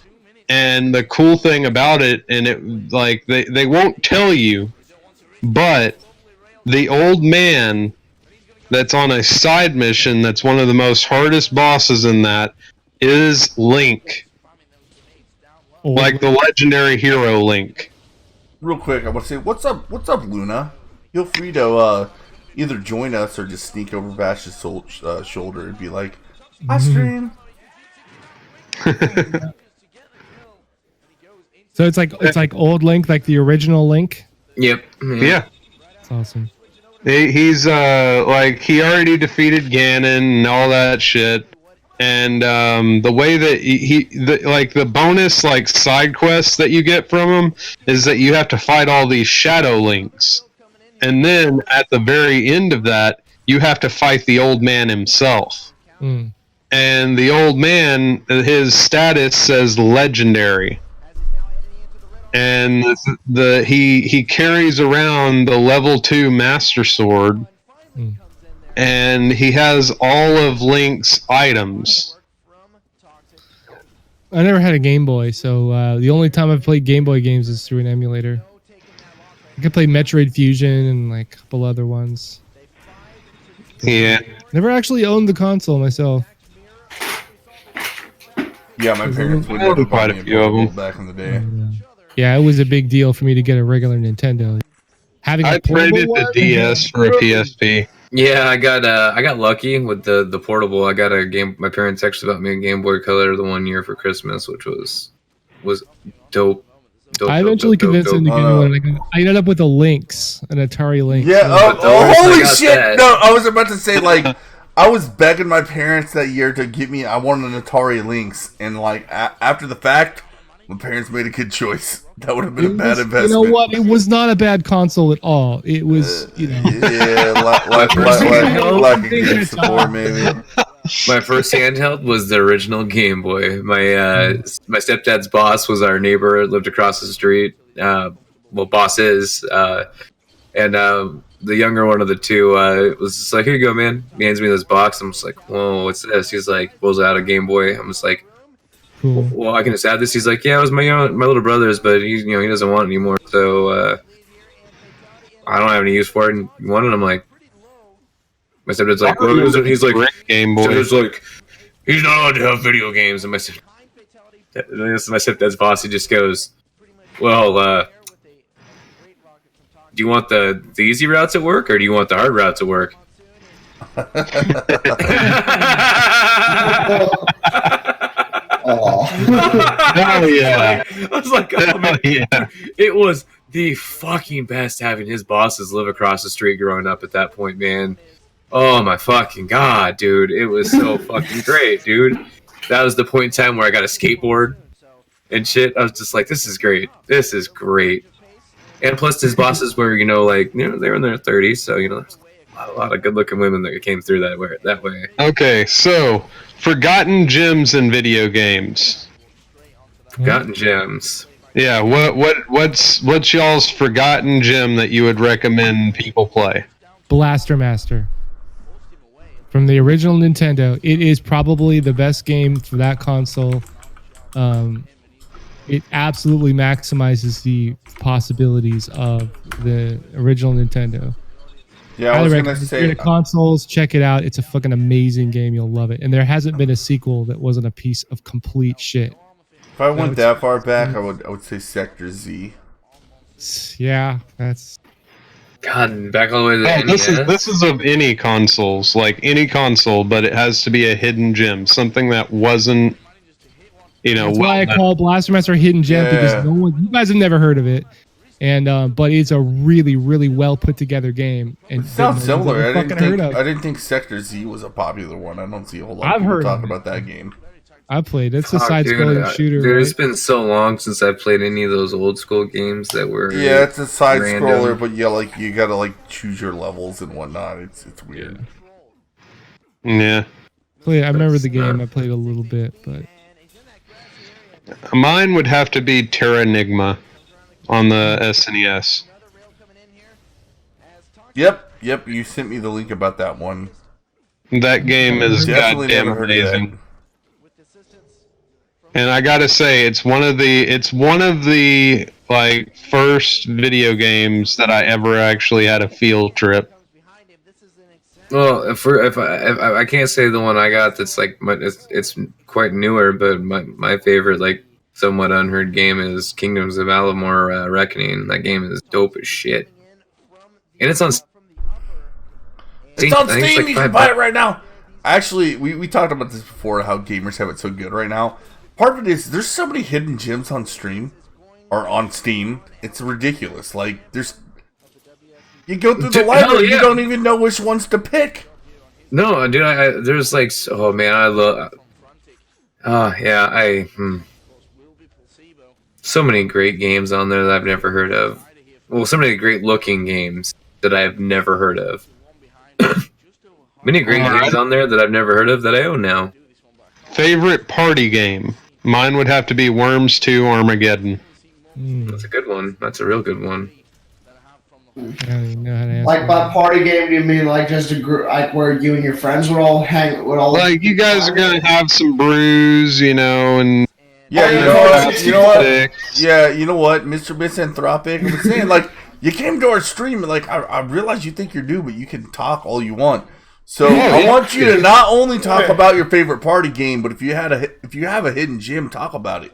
And the cool thing about it, and it like they won't tell you, but the old man that's on a side mission that's one of the most hardest bosses in that is Link. Like the legendary hero Link. Real quick, I want to say, what's up, Luna? Feel free to either join us or just sneak over Bash's shoulder and be like, I stream. so it's like old Link, like the original Link. Yep. Yeah. That's awesome. He's like he already defeated Ganon and all that shit, and the way that like the bonus like side quests that you get from him is that you have to fight all these shadow links, and then at the very end of that you have to fight the old man himself. And the old man, his status says legendary. And he carries around the level 2 Master Sword, and he has all of Link's items. I never had a Game Boy, so the only time I've played Game Boy games is through an emulator. I could play Metroid Fusion and like a couple other ones. Yeah. Never actually owned the console myself. Yeah, my parents would I never own quite buy a me a few of portable them. back in the day. Yeah, it was a big deal for me to get a regular Nintendo. Having a I portable traded one, the DS for a PSP. Yeah, I got lucky with the portable. I got a game. My parents actually bought me a Game Boy Color the one year for Christmas, which was dope. I eventually convinced him to get me one. I ended up with a Lynx, an Atari Lynx. Yeah. But the worst Holy I got shit! that- No, I was about to say like I was begging my parents that year to get me. I wanted an Atari Lynx, and like after the fact, my parents made a good choice. That would have been a bad investment. You know what? It was not a bad console at all. It was, yeah, like a good support maybe. My first handheld was the original Game Boy. My stepdad's boss was our neighbor, lived across the street. Boss is, and the younger one of the two was just like, "Here you go, man." He hands me this box. I'm just like, "Whoa, what's this?" He's like, pulls out a Game Boy. I'm just like, cool. "Well, I can just add this." He's like, "Yeah, it was my little brother's, but he doesn't want it anymore, so I don't have any use for it." And you want it? I'm like, my stepdad's like, well, he's like, Game Boy. stepdad's like, he's not allowed to have video games. And my stepdad's boss, he just goes, well, do you want the easy routes at work, or do you want the hard routes at work? Hell yeah. I was like, oh, man. Yeah. It was the fucking best having his bosses live across the street growing up at that point, man. Oh my fucking god, dude. It was so fucking great, dude. That was the point in time where I got a skateboard and shit. I was just like, this is great. This is great. And plus his bosses were, they were in their 30s, so, there's a lot of good looking women that came through that way. Okay, so forgotten gems in video games. Forgotten gems. Yeah, what's y'all's forgotten gem that you would recommend people play? Blaster Master. From the original Nintendo, it is probably the best game for that console. It absolutely maximizes the possibilities of the original Nintendo. Yeah, I Highly was gonna recommend it. If say. you're into consoles, check it out. It's a fucking amazing game. You'll love it. And there hasn't been a sequel that wasn't a piece of complete shit. If I went that far back, I would say Sector Z. Yeah, that's. God, back all the way to the Oh, NES. this is of any consoles, like any console, but it has to be a hidden gem, something that wasn't, That's why I call Blaster Master a hidden gem because you guys have never heard of it, and but it's a really, really well put together game. And It sounds similar. I I didn't think Sector Z was a popular one. I don't see a whole lot I've of people heard talking of it. about that game. I played. It's a Fuck, side-scrolling shooter. Dude, right? it's been so long since I played any of those old school games that were. Yeah, it's a side random. scroller, but yeah, like you gotta like choose your levels and whatnot. It's weird. Yeah. I remember the game. I played a little bit, but Mine would have to be Terranigma on the SNES. Yep. You sent me the link about that one. That game is Definitely goddamn never heard of that. amazing. And I gotta say, it's one of the like first video games that I ever actually had a field trip. Well, if I can't say the one I got that's like it's quite newer, but my favorite like somewhat unheard game is Kingdoms of Amalur Reckoning. That game is dope as shit, and it's on. It's on I think Steam. like You can $5. buy it right now. Actually, we talked about this before. How gamers have it so good right now. Part of it is there's so many hidden gems on stream or on Steam. It's ridiculous. Like you go through the library, you don't even know which ones to pick. No, dude, there's like, oh man, I love. So many great games on there that I've never heard of. Well, so many great looking games that I've never heard of. Many great games on there that I've never heard of that I own now. Favorite party game? Mine would have to be Worms 2 Armageddon. That's a good one. That's a real good one. I don't even know how to answer Like by that. party game, do you mean like just a group, like where you and your friends would all hang? Would all Like you guys are gonna have some brews, and Yeah, you Oh, know yeah, what? You know what? sticks. Yeah, you know what, Mr. Misanthropic? I was saying, like, you came to our stream, and like, I realize you think you're new, but you can talk all you want. So I want you to not only talk about your favorite party game, but if you have a hidden gem, talk about it.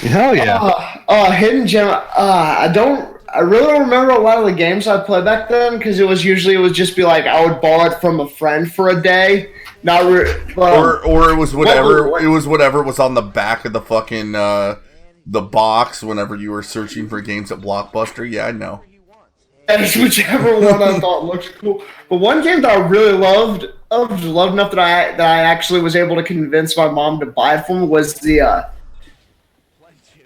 Hell yeah! hidden gem. I really don't remember a lot of the games I played back then because it would just be like I would borrow it from a friend for a day. Or it was whatever. It was whatever was on the back of the fucking the box whenever you were searching for games at Blockbuster. Yeah, I know. It's whichever one I thought looked cool. But one game that I really loved enough that I actually was able to convince my mom to buy it for me was the.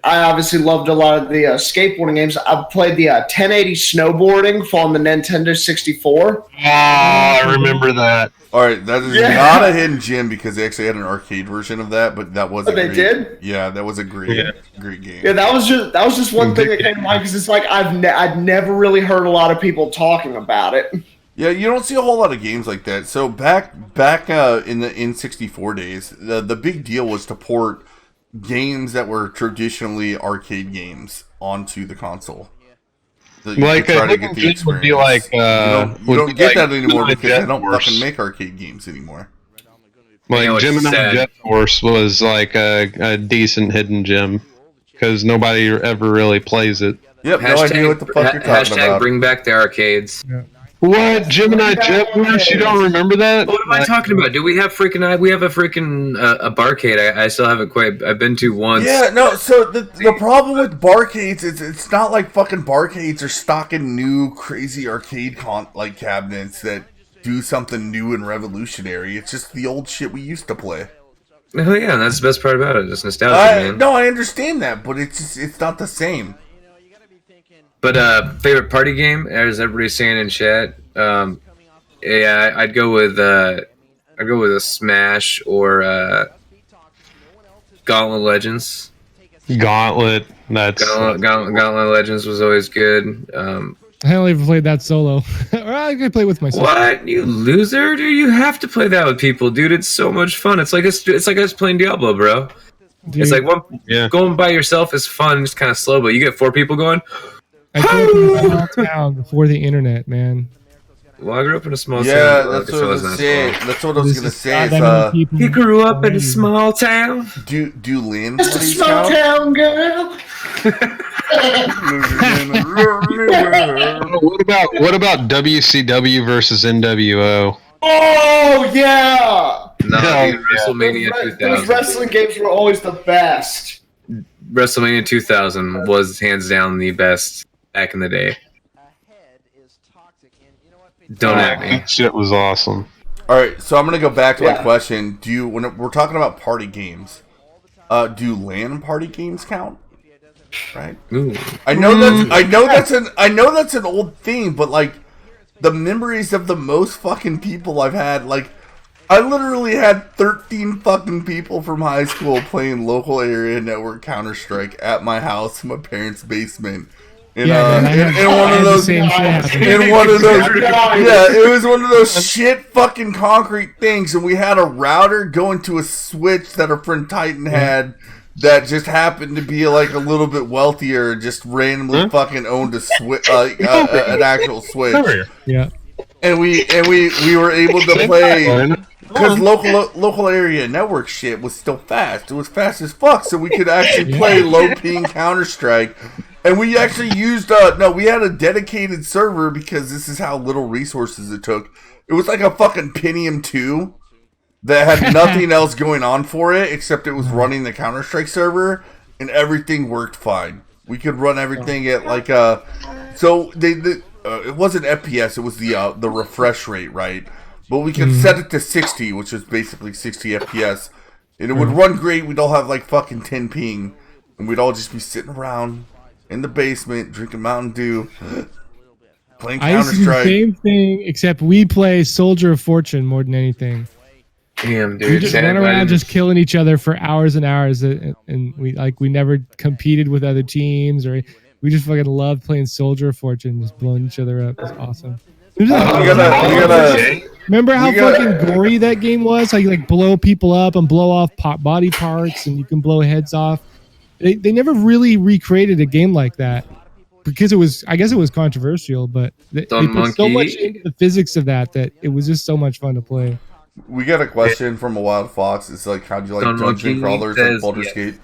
I obviously loved a lot of the skateboarding games. I played the 1080 snowboarding on the Nintendo 64. I remember that. All right, that is not a hidden gem because they actually had an arcade version of that, but that was. Oh, they did? Yeah, that was a great game. Yeah, that was just one thing that came to mind because it's like I'd never really heard a lot of people talking about it. Yeah, you don't see a whole lot of games like that. So back in the N64 days, the big deal was to port games that were traditionally arcade games onto the console. So Like a hidden gem would be like you don't get that anymore Gemini because they don't Jet Force. fucking make arcade games anymore. Like You know, it's Gemini sad. Jet Force was like a decent hidden gem because nobody ever really plays it. Yep, no idea what the fuck you're talking about. Bring back the arcades. What Gemini Jet Force? You don't remember that? What am I talking about? Do we have a freaking a barcade? I still haven't quite. I've been to once. Yeah, no. So the problem with barcades is it's not like fucking barcades are stocking new crazy arcade cabinets that do something new and revolutionary. It's just the old shit we used to play. Oh yeah, that's the best part about it. It's nostalgia, man. No, I understand that, but it's not the same. But favorite party game, as everybody's saying in chat, yeah, I'd go with a Smash or Gauntlet Legends. Gauntlet. That's Gauntlet Legends was always good. I only ever played that solo. Or I could play with myself. What, you loser? Dude, you have to play that with people, dude. It's so much fun. It's like us playing Diablo, bro. Dude, It's like going by yourself is fun. It's kind of slow, but you get 4 people going. I grew up in a small town before the internet, man. Well, I grew up in a small Yeah, town. that's what I was gonna say. That's what I was gonna say. Is, He grew up in a small town. do land Just a parties small count? town girl. What about WCW versus NWO? Oh yeah. Nah, Hell dude, yeah. WrestleMania Those 2000. wrestling games were always the best. WrestleMania 2000 was hands down the best back in the day. Don't at me. That shit was awesome. All right, so I'm gonna go back to my Yeah. question. When we're talking about party games, do LAN party games count? Right. Ooh. I know that's an old thing, but like the memories of the most fucking people I've had, like I literally had 13 fucking people from high school playing local area network Counter-Strike at my house in my parents' basement. In one of those, it was one of those shit fucking concrete things, and we had a router going to a switch that our friend Titan had that just happened to be like a little bit wealthier, and just randomly fucking owned a switch, an actual switch. Yeah. And we were able to play because local area network shit was still fast. It was fast as fuck, so we could actually play low ping Counter-Strike. And we actually used we had a dedicated server because this is how little resources it took. It was like a fucking Pentium 2 that had nothing else going on for it except it was running the Counter-Strike server, and everything worked fine. We could run everything at like so it wasn't FPS, it was the refresh rate, right? But we could set it to 60, which is basically 60 FPS, and it would run great. We'd all have like fucking 10 ping, and we'd all just be sitting around in the basement drinking Mountain Dew, playing I used to do the Counter-Strike. same thing, except we play Soldier of Fortune more than anything. Damn, dude. We just went around just killing each other for hours and hours, and we never competed with other teams, or we just fucking loved playing Soldier of Fortune, just blowing each other up. It was awesome. Remember how fucking gory that game was? How you like blow people up and blow off body parts, and you can blow heads off. They never really recreated a game like that because I guess it was controversial, but they put so much into the physics of that it was just so much fun to play. We got a question from a Wild Fox. It's like, how do you like dungeon crawlers and Baldur's Gate?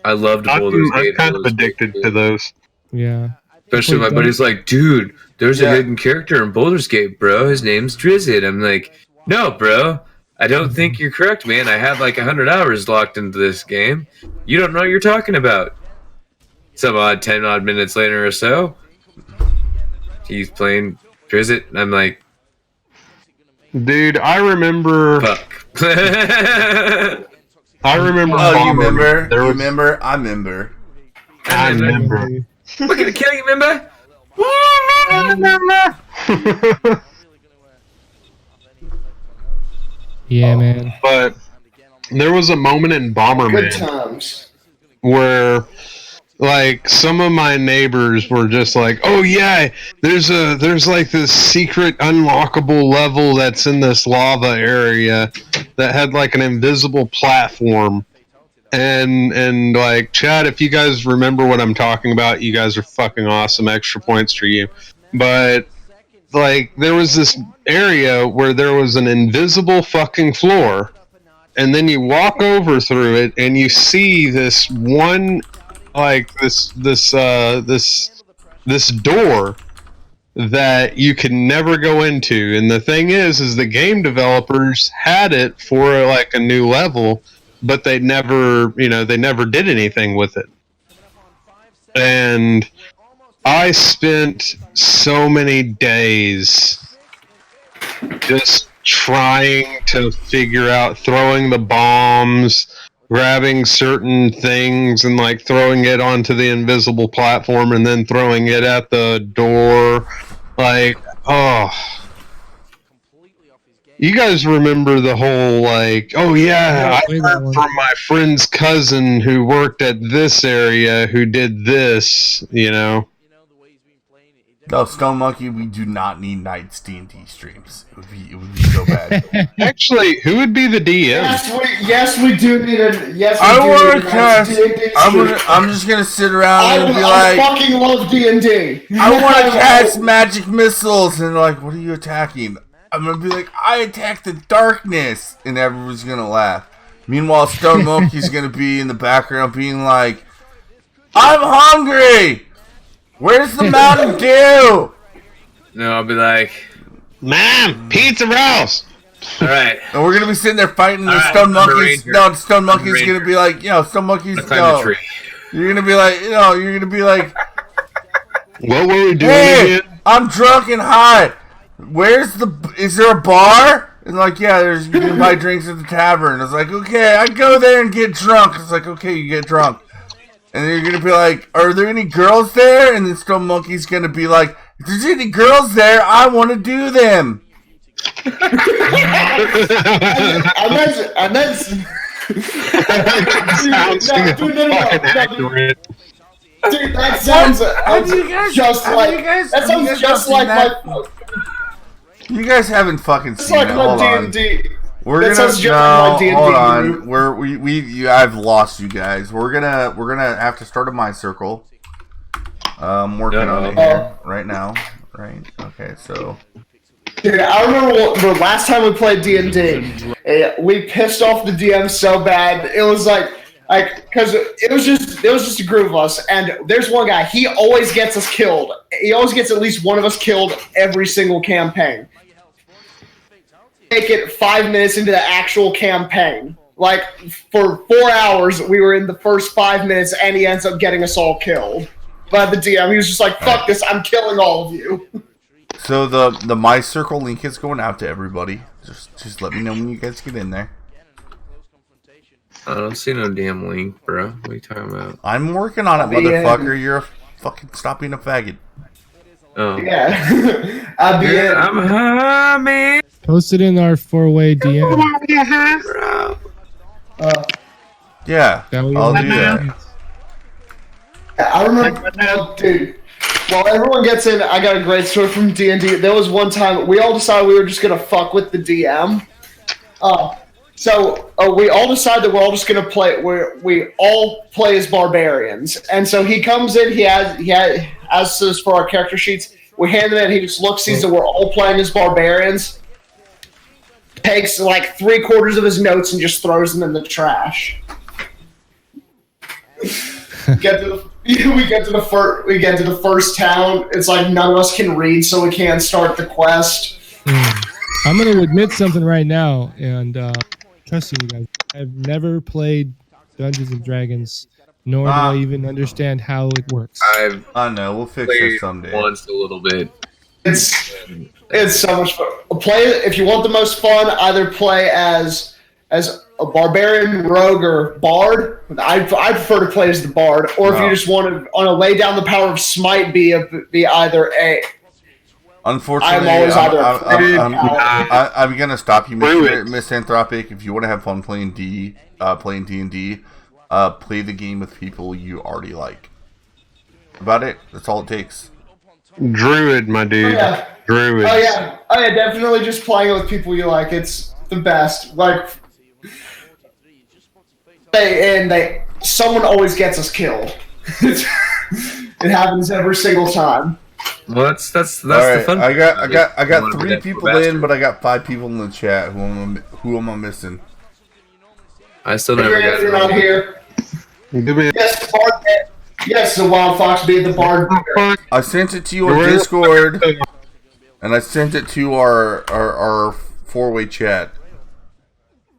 I loved Baldur's Gate. I'm kind of addicted to those. Yeah. Especially my buddy's like, dude, there's a hidden character in Baldur's Gate, bro. His name's Drizzt. I'm like, no, bro. I don't think you're correct, man. I have like 100 hours locked into this game. You don't know what you're talking about. Some 10 odd minutes later or so, he's playing Drizzt. I'm like, dude, I remember. Fuck. I remember. Oh, you remember? I remember. We're gonna kill you, remember? Yeah, man. But there was a moment in Bomberman Good times. where, like, some of my neighbors were just like, "Oh yeah, there's like this secret unlockable level that's in this lava area that had like an invisible platform." And like, Chad, if you guys remember what I'm talking about, you guys are fucking awesome. Extra points for you. But like, there was this area where there was an invisible fucking floor, and then you walk over through it, and you see this one, like this door that you can never go into. And the thing is the game developers had it for like a new level, but they never did anything with it. And I spent so many days just trying to figure out, throwing the bombs, grabbing certain things and like throwing it onto the invisible platform and then throwing it at the door. Like, oh. You guys remember the whole, like, oh yeah, I heard from my friend's cousin who worked at this area who did this, you know? No, Stone Monkey, we do not need Knights D&D streams. It would be so bad. Actually, who would be the DM? Yes, we do need a. Yes, we I do want need to a cast. D&D I'm just gonna sit around and be I like, fucking love D&D. I want to cast magic missiles, and like, what are you attacking? I'm gonna be like, I attack the darkness, and everyone's gonna laugh. Meanwhile, Stone Monkey's gonna be in the background being like, I'm hungry. Where's the Mountain Dew? No, I'll be like, Mom, pizza rolls. all right. And we're gonna be sitting there fighting the Alright, Stone I'm a Monkeys. ranger. No, Stone I'm a Monkey's gonna ranger. be like, Stone Monkey's I climbed the tree. You're gonna be like, you're gonna be like, What were we doing hey, again? I'm drunk and high. Is there a bar? And like, yeah, you can buy drinks at the tavern. It's like, okay, I go there and get drunk. It's like, okay, you get drunk. And then you're gonna be like, are there any girls there? And then Stone Monkey's gonna be like, if there's any girls there, I want to do them. And that's Sounds accurate. Dude, that sounds just like my. You guys haven't fucking It's seen like it. my Hold on. D&D. We're That gonna sounds just like my D&D hold on. group. I've lost you guys. We're gonna have to start a my circle. Working on it here right now. Right. Okay. So. Dude, I remember the last time we played D&D, we pissed off the DM so bad. It was because it was just a group of us, and there's one guy. He always gets us killed. He always gets at least one of us killed every single campaign. Take it 5 minutes into the actual campaign. Like for 4 hours, we were in the first 5 minutes, and he ends up getting us all killed by the DM. He was just like, "Fuck this! I'm killing all of you." So the my circle link is going out to everybody. Just let me know when you guys get in there. I don't see no damn link, bro. What are you talking about? I'm working on it, motherfucker. You're a fucking stop being a faggot. Oh. Yeah, I'd be in. I'm high, man. Post it in our 4-way DM. Yeah, I'll do that. I remember, dude. While everyone gets in, I got a great story from D&D. There was one time we all decided we were just gonna fuck with the DM. So we all decided that we're all just gonna play. We all play as barbarians, and so he comes in. He asks us for our character sheets. We hand him in. He just looks, sees that we're all playing as barbarians. Takes like 3/4 of his notes and just throws them in the trash. We get to the first town. It's like none of us can read, so we can't start the quest. I'm going to admit something right now, and trust you guys. I've never played Dungeons and Dragons, nor do I even understand how it works. I know. We'll fix it Played someday. once a little bit. It's so much fun. Play if you want the most fun. Either play as a barbarian, rogue, or bard. I prefer to play as the bard. Or if you just want to lay down the power of smite, be either a. Unfortunately, I'm always I'm gonna stop you, Misanthropic. If you want to have fun playing D&D, play the game with people you already like. About it. That's all it takes. Druid, my dude. Oh, yeah. Druid. Oh yeah, definitely just playing with people you like. It's the best. Like, someone always gets us killed. It happens every single time. Well, that's All the right, fun. I got Wanna be 3 that people bastard. in, but I got 5 people in the chat. Who am I missing? I still never got You're not here. Give me Yes, bard. Yes, the Wild Fox being the bard. I sent it to you on Discord, and I sent it to our 4-way chat.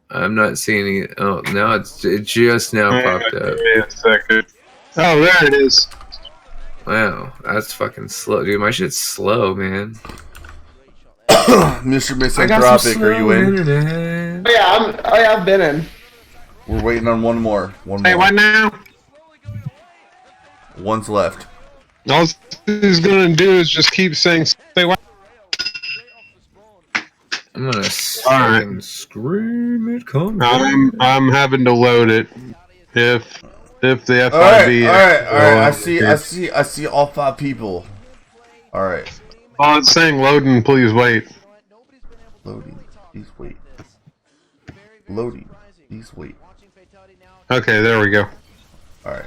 I'm not seeing it. Oh, now it just now popped up. Give me a second. Oh, there it is. Wow, that's fucking slow, dude. My shit's slow, man. Mr. Misanthropic, are you in? Internet. Oh yeah, I've been in. We're waiting on one more. Hey, what now? One's left. All he's gonna do is just keep saying, "Say what?" I'm gonna fucking scream it. Come on. I'm having to load it. If the FIB. All right. I see all 5 people. All right. Oh, it's saying loading. Please wait. Loading. Please wait. Loading. Please wait. Okay, there we go. All right.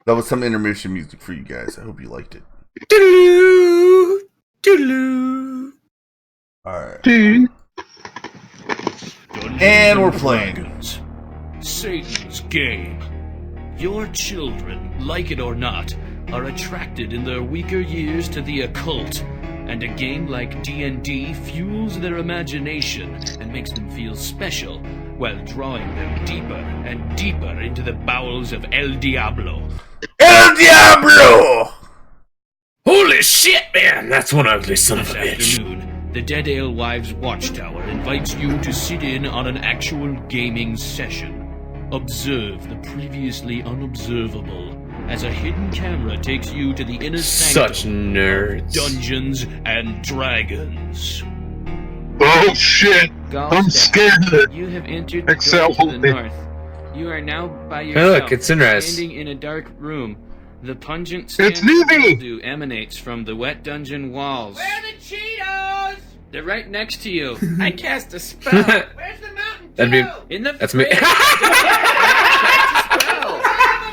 That was some intermission music for you guys. I hope you liked it. Alright. And we're playing. Satan's game. Your children, like it or not, are attracted in their weaker years to the occult. And a game like D&D fuels their imagination and makes them feel special, while drawing them deeper and deeper into the bowels of El Diablo. El Diablo! Holy shit, man! That's one ugly son of a bitch. Afternoon, the Dead Alewives Watchtower invites you to sit in on an actual gaming session. Observe the previously unobservable as a hidden camera takes you to the inner sanctum Such nerds. of Dungeons and Dragons. Oh shit! I'm scared. You have entered the Excel door to the thing. north. You are now by Hey, yourself, look, it's Inres. standing in a dark room. The pungent It's stench of Vivi! mildew emanates from the wet dungeon walls. Where are the Cheetos? They're right next to you. I cast a spell. Where's the Mountain Dew? That'd be. In the That's me. fridge. Have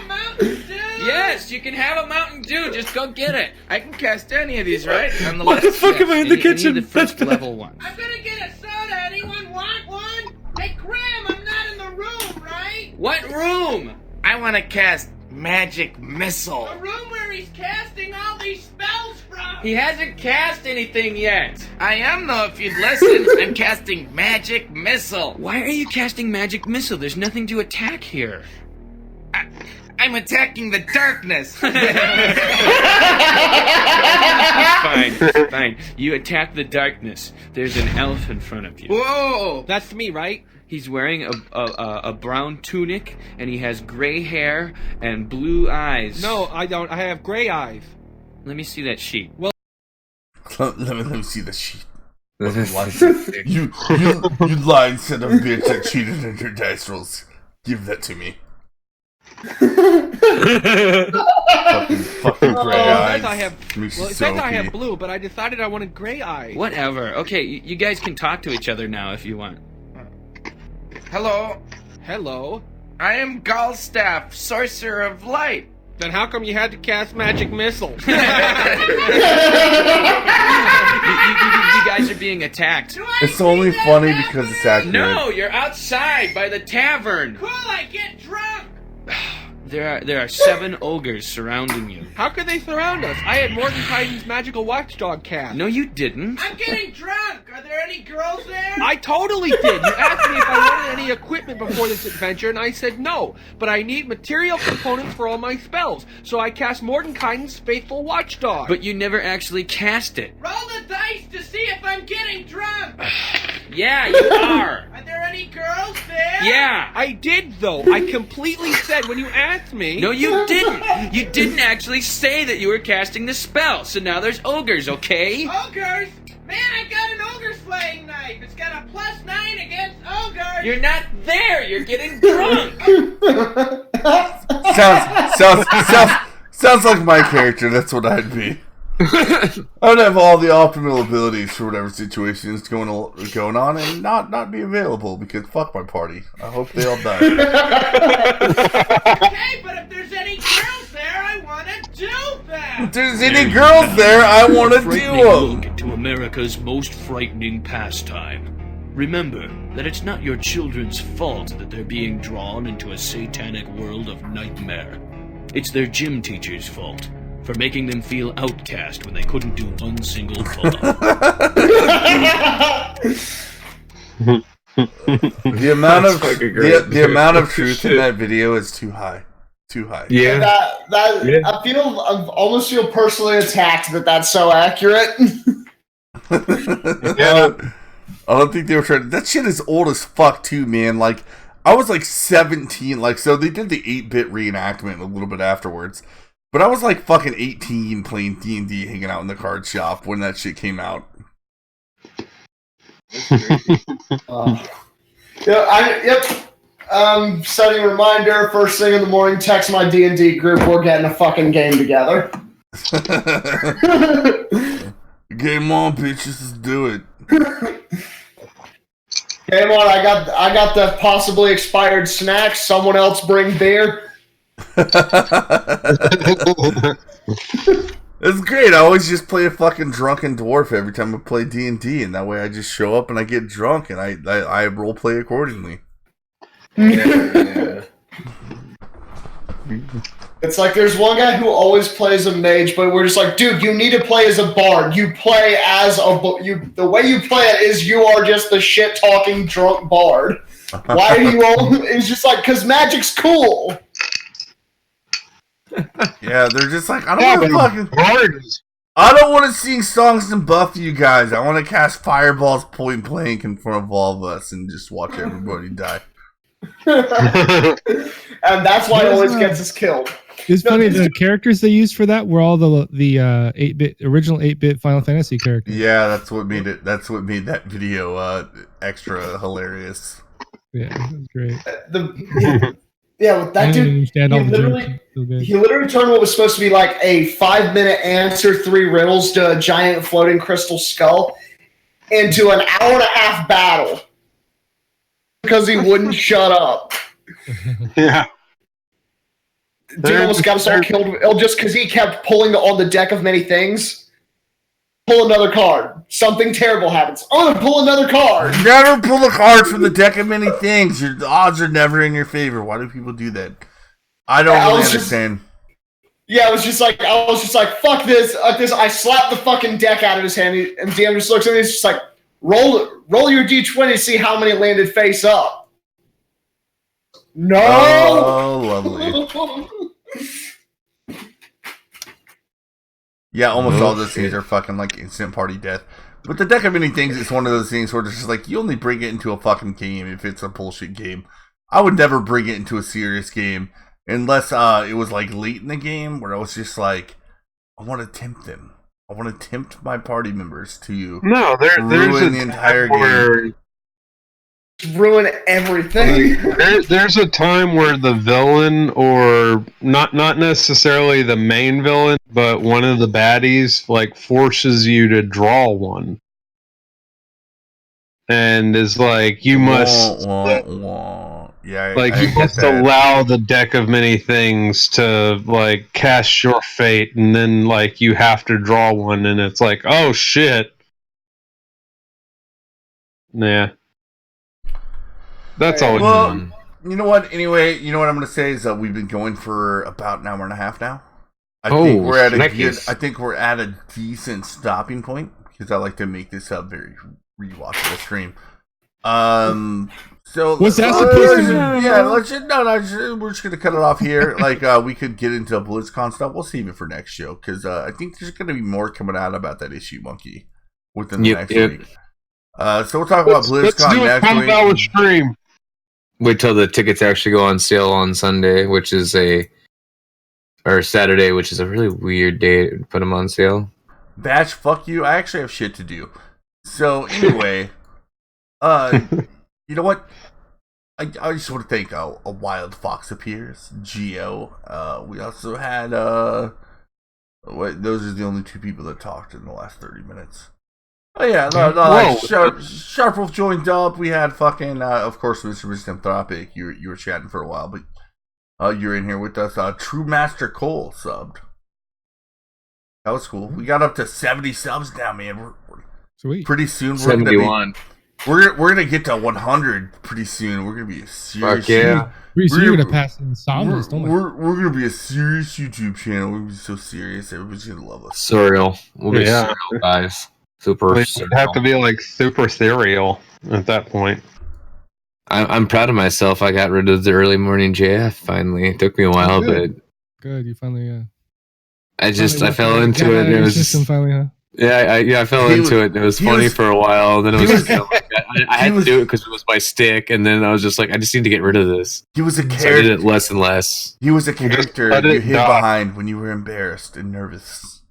a Mountain Dew? Yes, you can have a Mountain Dew. Just go get it. I can cast any of these, right? On the What list. the fuck am I in the Any kitchen? of the first level ones. I'm gonna get a soda. Anyone want one? Hey, Graham, I'm not in the room, right? What room? I want to cast Magic Missile. The room where he's casting all these spells from. He hasn't cast anything yet. I am, though, if you'd listen. I'm casting Magic Missile. Why are you casting Magic Missile? There's nothing to attack here. I'm attacking the darkness. Fine. You attack the darkness. There's an elf in front of you. Whoa, that's me, right? He's wearing a brown tunic, and he has gray hair and blue eyes. No, I don't. I have gray eyes. Let me see that sheet. Well, Let me see the sheet. You lying son of a bitch that cheated in your dice rolls. Give that to me. fucking gray eyes. it says I have blue, but I decided I wanted gray eyes. Whatever. Okay, you guys can talk to each other now if you want. Hello. I am Galstaff, Sorcerer of Light. Then how come you had to cast Magic Missile? You guys are being attacked. It's only funny because it's accurate. No, you're outside by the tavern. Cool, I get drunk. There are 7 ogres surrounding you. How could they surround us? I had Mordenkainen's magical watchdog cast. No, you didn't. I'm getting drunk. Are there any girls there? I totally did. You asked me if I wanted any equipment before this adventure, and I said no. But I need material components for all my spells, so I cast Mordenkainen's faithful watchdog. But you never actually cast it. Roll the dice to see if I'm getting drunk. Yeah, you are. Are there any girls there? Yeah. I did, though. I completely said when you asked me. No, you didn't. You didn't actually say that you were casting the spell. So now there's ogres, okay? Ogres? Man, I got an ogre slaying knife. It's got a +9 against ogres. You're not there. You're getting drunk. Sounds like my character. That's what I'd be. I would have all the optimal abilities for whatever situation is going on and not be available because fuck my party. I hope they all die. Okay, but if there's any girls there, I want to do them. If there's any girls there, I want to do Frightening them. look into America's most frightening pastime. Remember that it's not your children's fault that they're being drawn into a satanic world of nightmare. It's their gym teacher's fault for making them feel outcast when they couldn't do one single pull-up. The amount of truth in that video is too high. Yeah. I almost feel personally attacked that that's so accurate. I don't think they were trying. That shit is old as fuck too, man. Like I was like 17. Like so, they did the 8-bit reenactment a little bit afterwards. But I was like fucking 18 playing D&D, hanging out in the card shop when that shit came out. Yep. Setting a reminder, first thing in the morning, text my D&D group, we're getting a fucking game together. Game on, bitches, let's do it. Game on, I got the possibly expired snacks, someone else bring beer. It's great. I always just play a fucking drunken dwarf every time I play D&D, and that way I just show up and I get drunk and I role play accordingly. Yeah. It's like there's one guy who always plays a mage, but we're just like, dude, you need to play as a bard. You play as the way you play it is you are just the shit talking drunk bard. Why are you all? It's just like because magic's cool. Yeah, they're just like, I don't want to sing songs and buff you guys. I want to cast fireballs point blank in front of all of us and just watch everybody die. And that's why it always gets us killed. It's funny, the characters they used for that were all the 8-bit original 8-bit Final Fantasy characters. Yeah, that's what made that video extra hilarious. Yeah, that's great. With that dude, he literally turned what was supposed to be like a 5-minute answer 3 riddles to a giant floating crystal skull into an hour and a half battle because he wouldn't shut up. Yeah. Dude almost got us all killed just because he kept pulling on the deck of many things. Pull another card. Something terrible happens. I'm gonna pull another card. Never pull a card from the deck of many things. The odds are never in your favor. Why do people do that? I don't really understand. I was just like, fuck this. I slapped the fucking deck out of his hand, and DM just looks at me. He's just like, roll your d20 to see how many landed face up. No. Oh, lovely. Yeah, almost all those things are fucking like instant party death. But the deck of many things is one of those things where it's just like you only bring it into a fucking game if it's a bullshit game. I would never bring it into a serious game unless it was like late in the game where I was just like, I want to tempt them. I want to tempt my party members to ruin the entire game. Ruin everything. There's a time where the villain, or not necessarily the main villain, but one of the baddies, like forces you to draw one, and is like you must, you must allow the deck of many things to like cast your fate, and then like you have to draw one, and it's like, oh shit, yeah. That's all. Well, you know what? Anyway, you know what I'm going to say is that we've been going for about an hour and a half now. I think we're at a decent stopping point because I like to make this a very rewatchable stream. So what's that supposed to be? Yeah, we're just going to cut it off here. Like we could get into Blizzcon stuff. We'll save it for next show because I think there's going to be more coming out about that issue, Monkey, within the next week. So we'll talk about BlizzCon next week. Let's do a 12-hour stream. Wait till the tickets actually go on sale on Sunday, or Saturday, which is a really weird day to put them on sale. Batch, fuck you. I actually have shit to do. So anyway, you know what? I just want to thank a Wild Fox Appears, Geo. We also had those are the only 2 people that talked in the last 30 minutes. Oh yeah, Sharp Wolf joined up. We had fucking, of course, Mr. Anthropic. You were chatting for a while, but you're in here with us. True Master Cole subbed. That was cool. We got up to 70 subs now, man. We're sweet. Pretty soon, 71. We're gonna get to 100 pretty soon. We're gonna be a serious. Fuck yeah. You're gonna pass Insomnius, don't we? We're gonna be a serious YouTube channel. We're gonna be so serious. Everybody's gonna love us. Surreal. We'll be surreal, guys. Super. It'd have to be like super serial at that point. I'm proud of myself. I got rid of the early morning JF finally. It took me a while, but good. You finally. I fell into it. And it was just finally, huh? I fell into it. And it was funny for a while. And then it was I had to do it because it was my stick. And then I was just like, I just need to get rid of this. He was a character. So I did it less and less. He was a character you hid behind when you were embarrassed and nervous.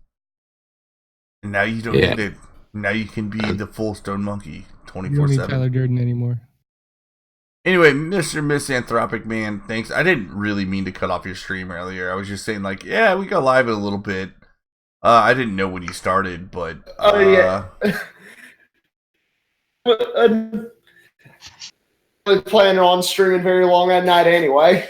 And now you don't need it. Now you can be the full Stone Monkey 24/7. You don't need Tyler Durden anymore. Anyway, Mr. Misanthropic Man, thanks. I didn't really mean to cut off your stream earlier. I was just saying, like, yeah, we got live in a little bit. I didn't know when you started, but yeah. I planning on streaming very long at night anyway.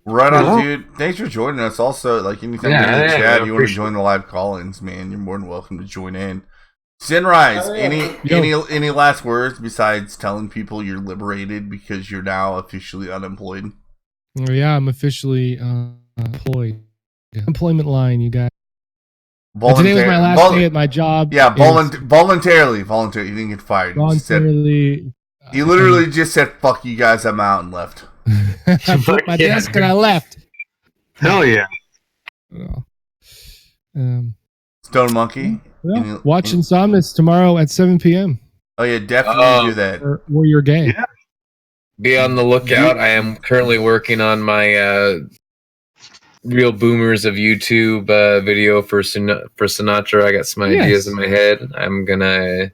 Right on, dude. Thanks for joining us. Also, like, anytime you're in the chat, you want to join the live call-ins, man, you're more than welcome to join in. Sinrise, any last words besides telling people you're liberated because you're now officially unemployed? Yeah, I'm officially employed. Employment line, you guys. Today was my last day at my job. Yeah, voluntarily. You didn't get fired. Voluntarily. He literally just said, "Fuck you guys, I'm out," and left. I put my desk and I left. Hell yeah. Stone Monkey. Yeah. Watch Insomnus tomorrow at 7 p.m. Oh yeah, definitely do that. Or you're gay. Yeah. Be on the lookout. I am currently working on my Real Boomers of YouTube video for Sinatra. I got some ideas in my head. I'm gonna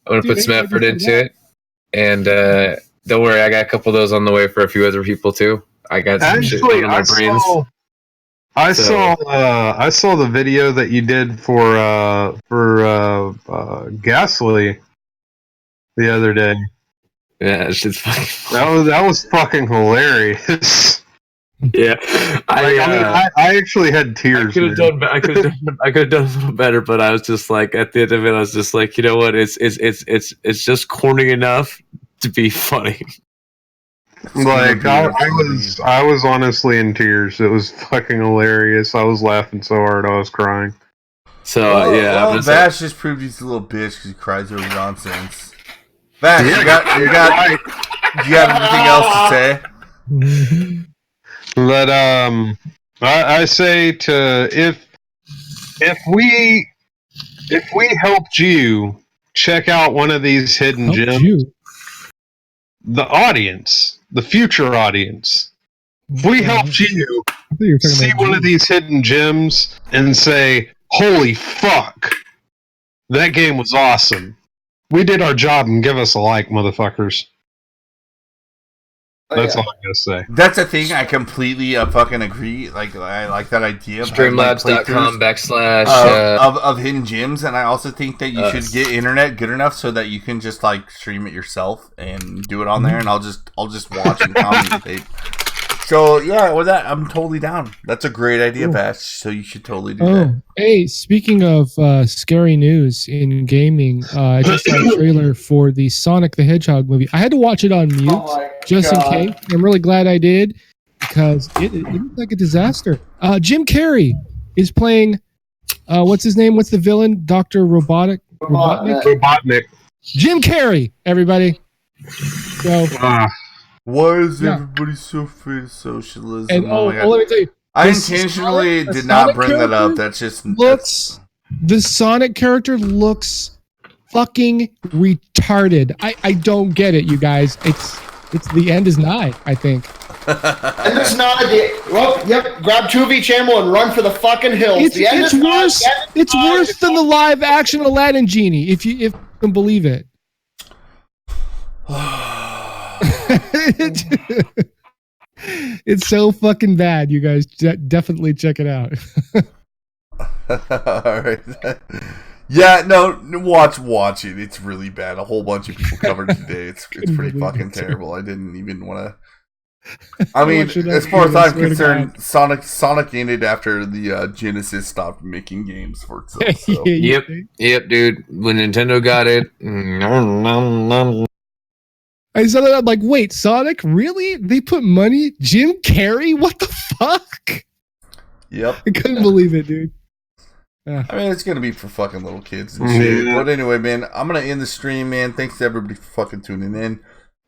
put some effort into it, and don't worry, I got a couple of those on the way for a few other people too. I got some shit in my brains. I saw the video that you did for Gasly the other day. Yeah, it's just fucking. That was fucking hilarious. Yeah, I actually had tears. I could have done a little better, but I was just like, at the end of it, I was just like, you know what? It's just corny enough to be funny. Like I was honestly in tears. It was fucking hilarious. I was laughing so hard I was crying. So well, Vash just proved he's a little bitch because he cries over nonsense. Vash, you got anything else to say? But I say if we helped you check out one of these hidden gems, the audience, the future audience, if we helped you see one of these hidden gems and say, "Holy fuck, that game was awesome," we did our job and give us a like, motherfuckers. That's all I'm gonna say. That's a thing. I completely fucking agree. Like, I like that idea. Streamlabs.com / of hidden gems, and I also think that you should get internet good enough so that you can just like stream it yourself and do it on there, and I'll just watch and commentate. So yeah, with that, I'm totally down. That's a great idea, Vash. So you should totally do that. Hey, speaking of scary news in gaming, I just saw a trailer for the Sonic the Hedgehog movie. I had to watch it on mute just in case. I'm really glad I did because it looked like a disaster. Jim Carrey is playing. What's his name? What's the villain? Dr. Robotnik. Jim Carrey, everybody. So. Why is everybody so afraid of socialism? And let me tell you, I intentionally did not bring that up. That's just the Sonic character looks fucking retarded. I don't get it, you guys. It's the end is nigh, I think. And it's not grab 2 of each ammo and run for the fucking hills. It's worse. It's worse than the live action Aladdin genie, if you can believe it. It's so fucking bad, you guys. Definitely check it out. All right. Yeah, no, watch it. It's really bad. A whole bunch of people covered today. It's pretty fucking terrible. I didn't even want to. I mean, as far as I'm concerned, Sonic ended after the Genesis stopped making games for itself. So. Yep, dude. When Nintendo got it. I said that, I'm like, wait, Sonic? Really? They put money? Jim Carrey? What the fuck? Yep. I couldn't believe it, dude. I mean, it's going to be for fucking little kids and shit. But anyway, man, I'm going to end the stream, man. Thanks to everybody for fucking tuning in.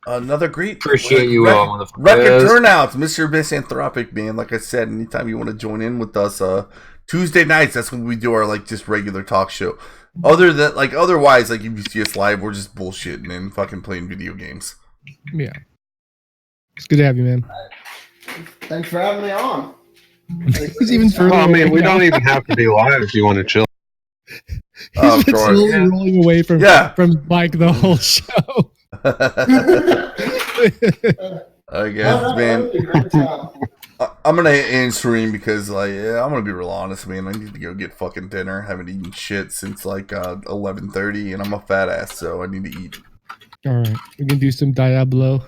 Another great appreciate you all. Record turnouts, Mr. Misanthropic, man. Like I said, anytime you want to join in with us, Tuesday nights, that's when we do our like just regular talk show. Otherwise, like if you see us live, we're just bullshitting and fucking playing video games. Yeah, it's good to have you, man. Thanks for having me on. He's even further. I mean, we don't even have to be live if you want to chill. He's been slowly rolling away from Mike the whole show. I guess, man. I'm gonna end stream because, like, yeah, I'm gonna be real honest, man. I need to go get fucking dinner. Haven't eaten shit since like 11:30, and I'm a fat ass, so I need to eat. All right, we can do some Diablo.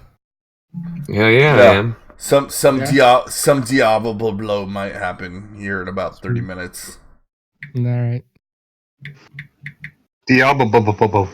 Yeah, I am. Some Diablo blow might happen here in about 30 minutes. All right. Diablo.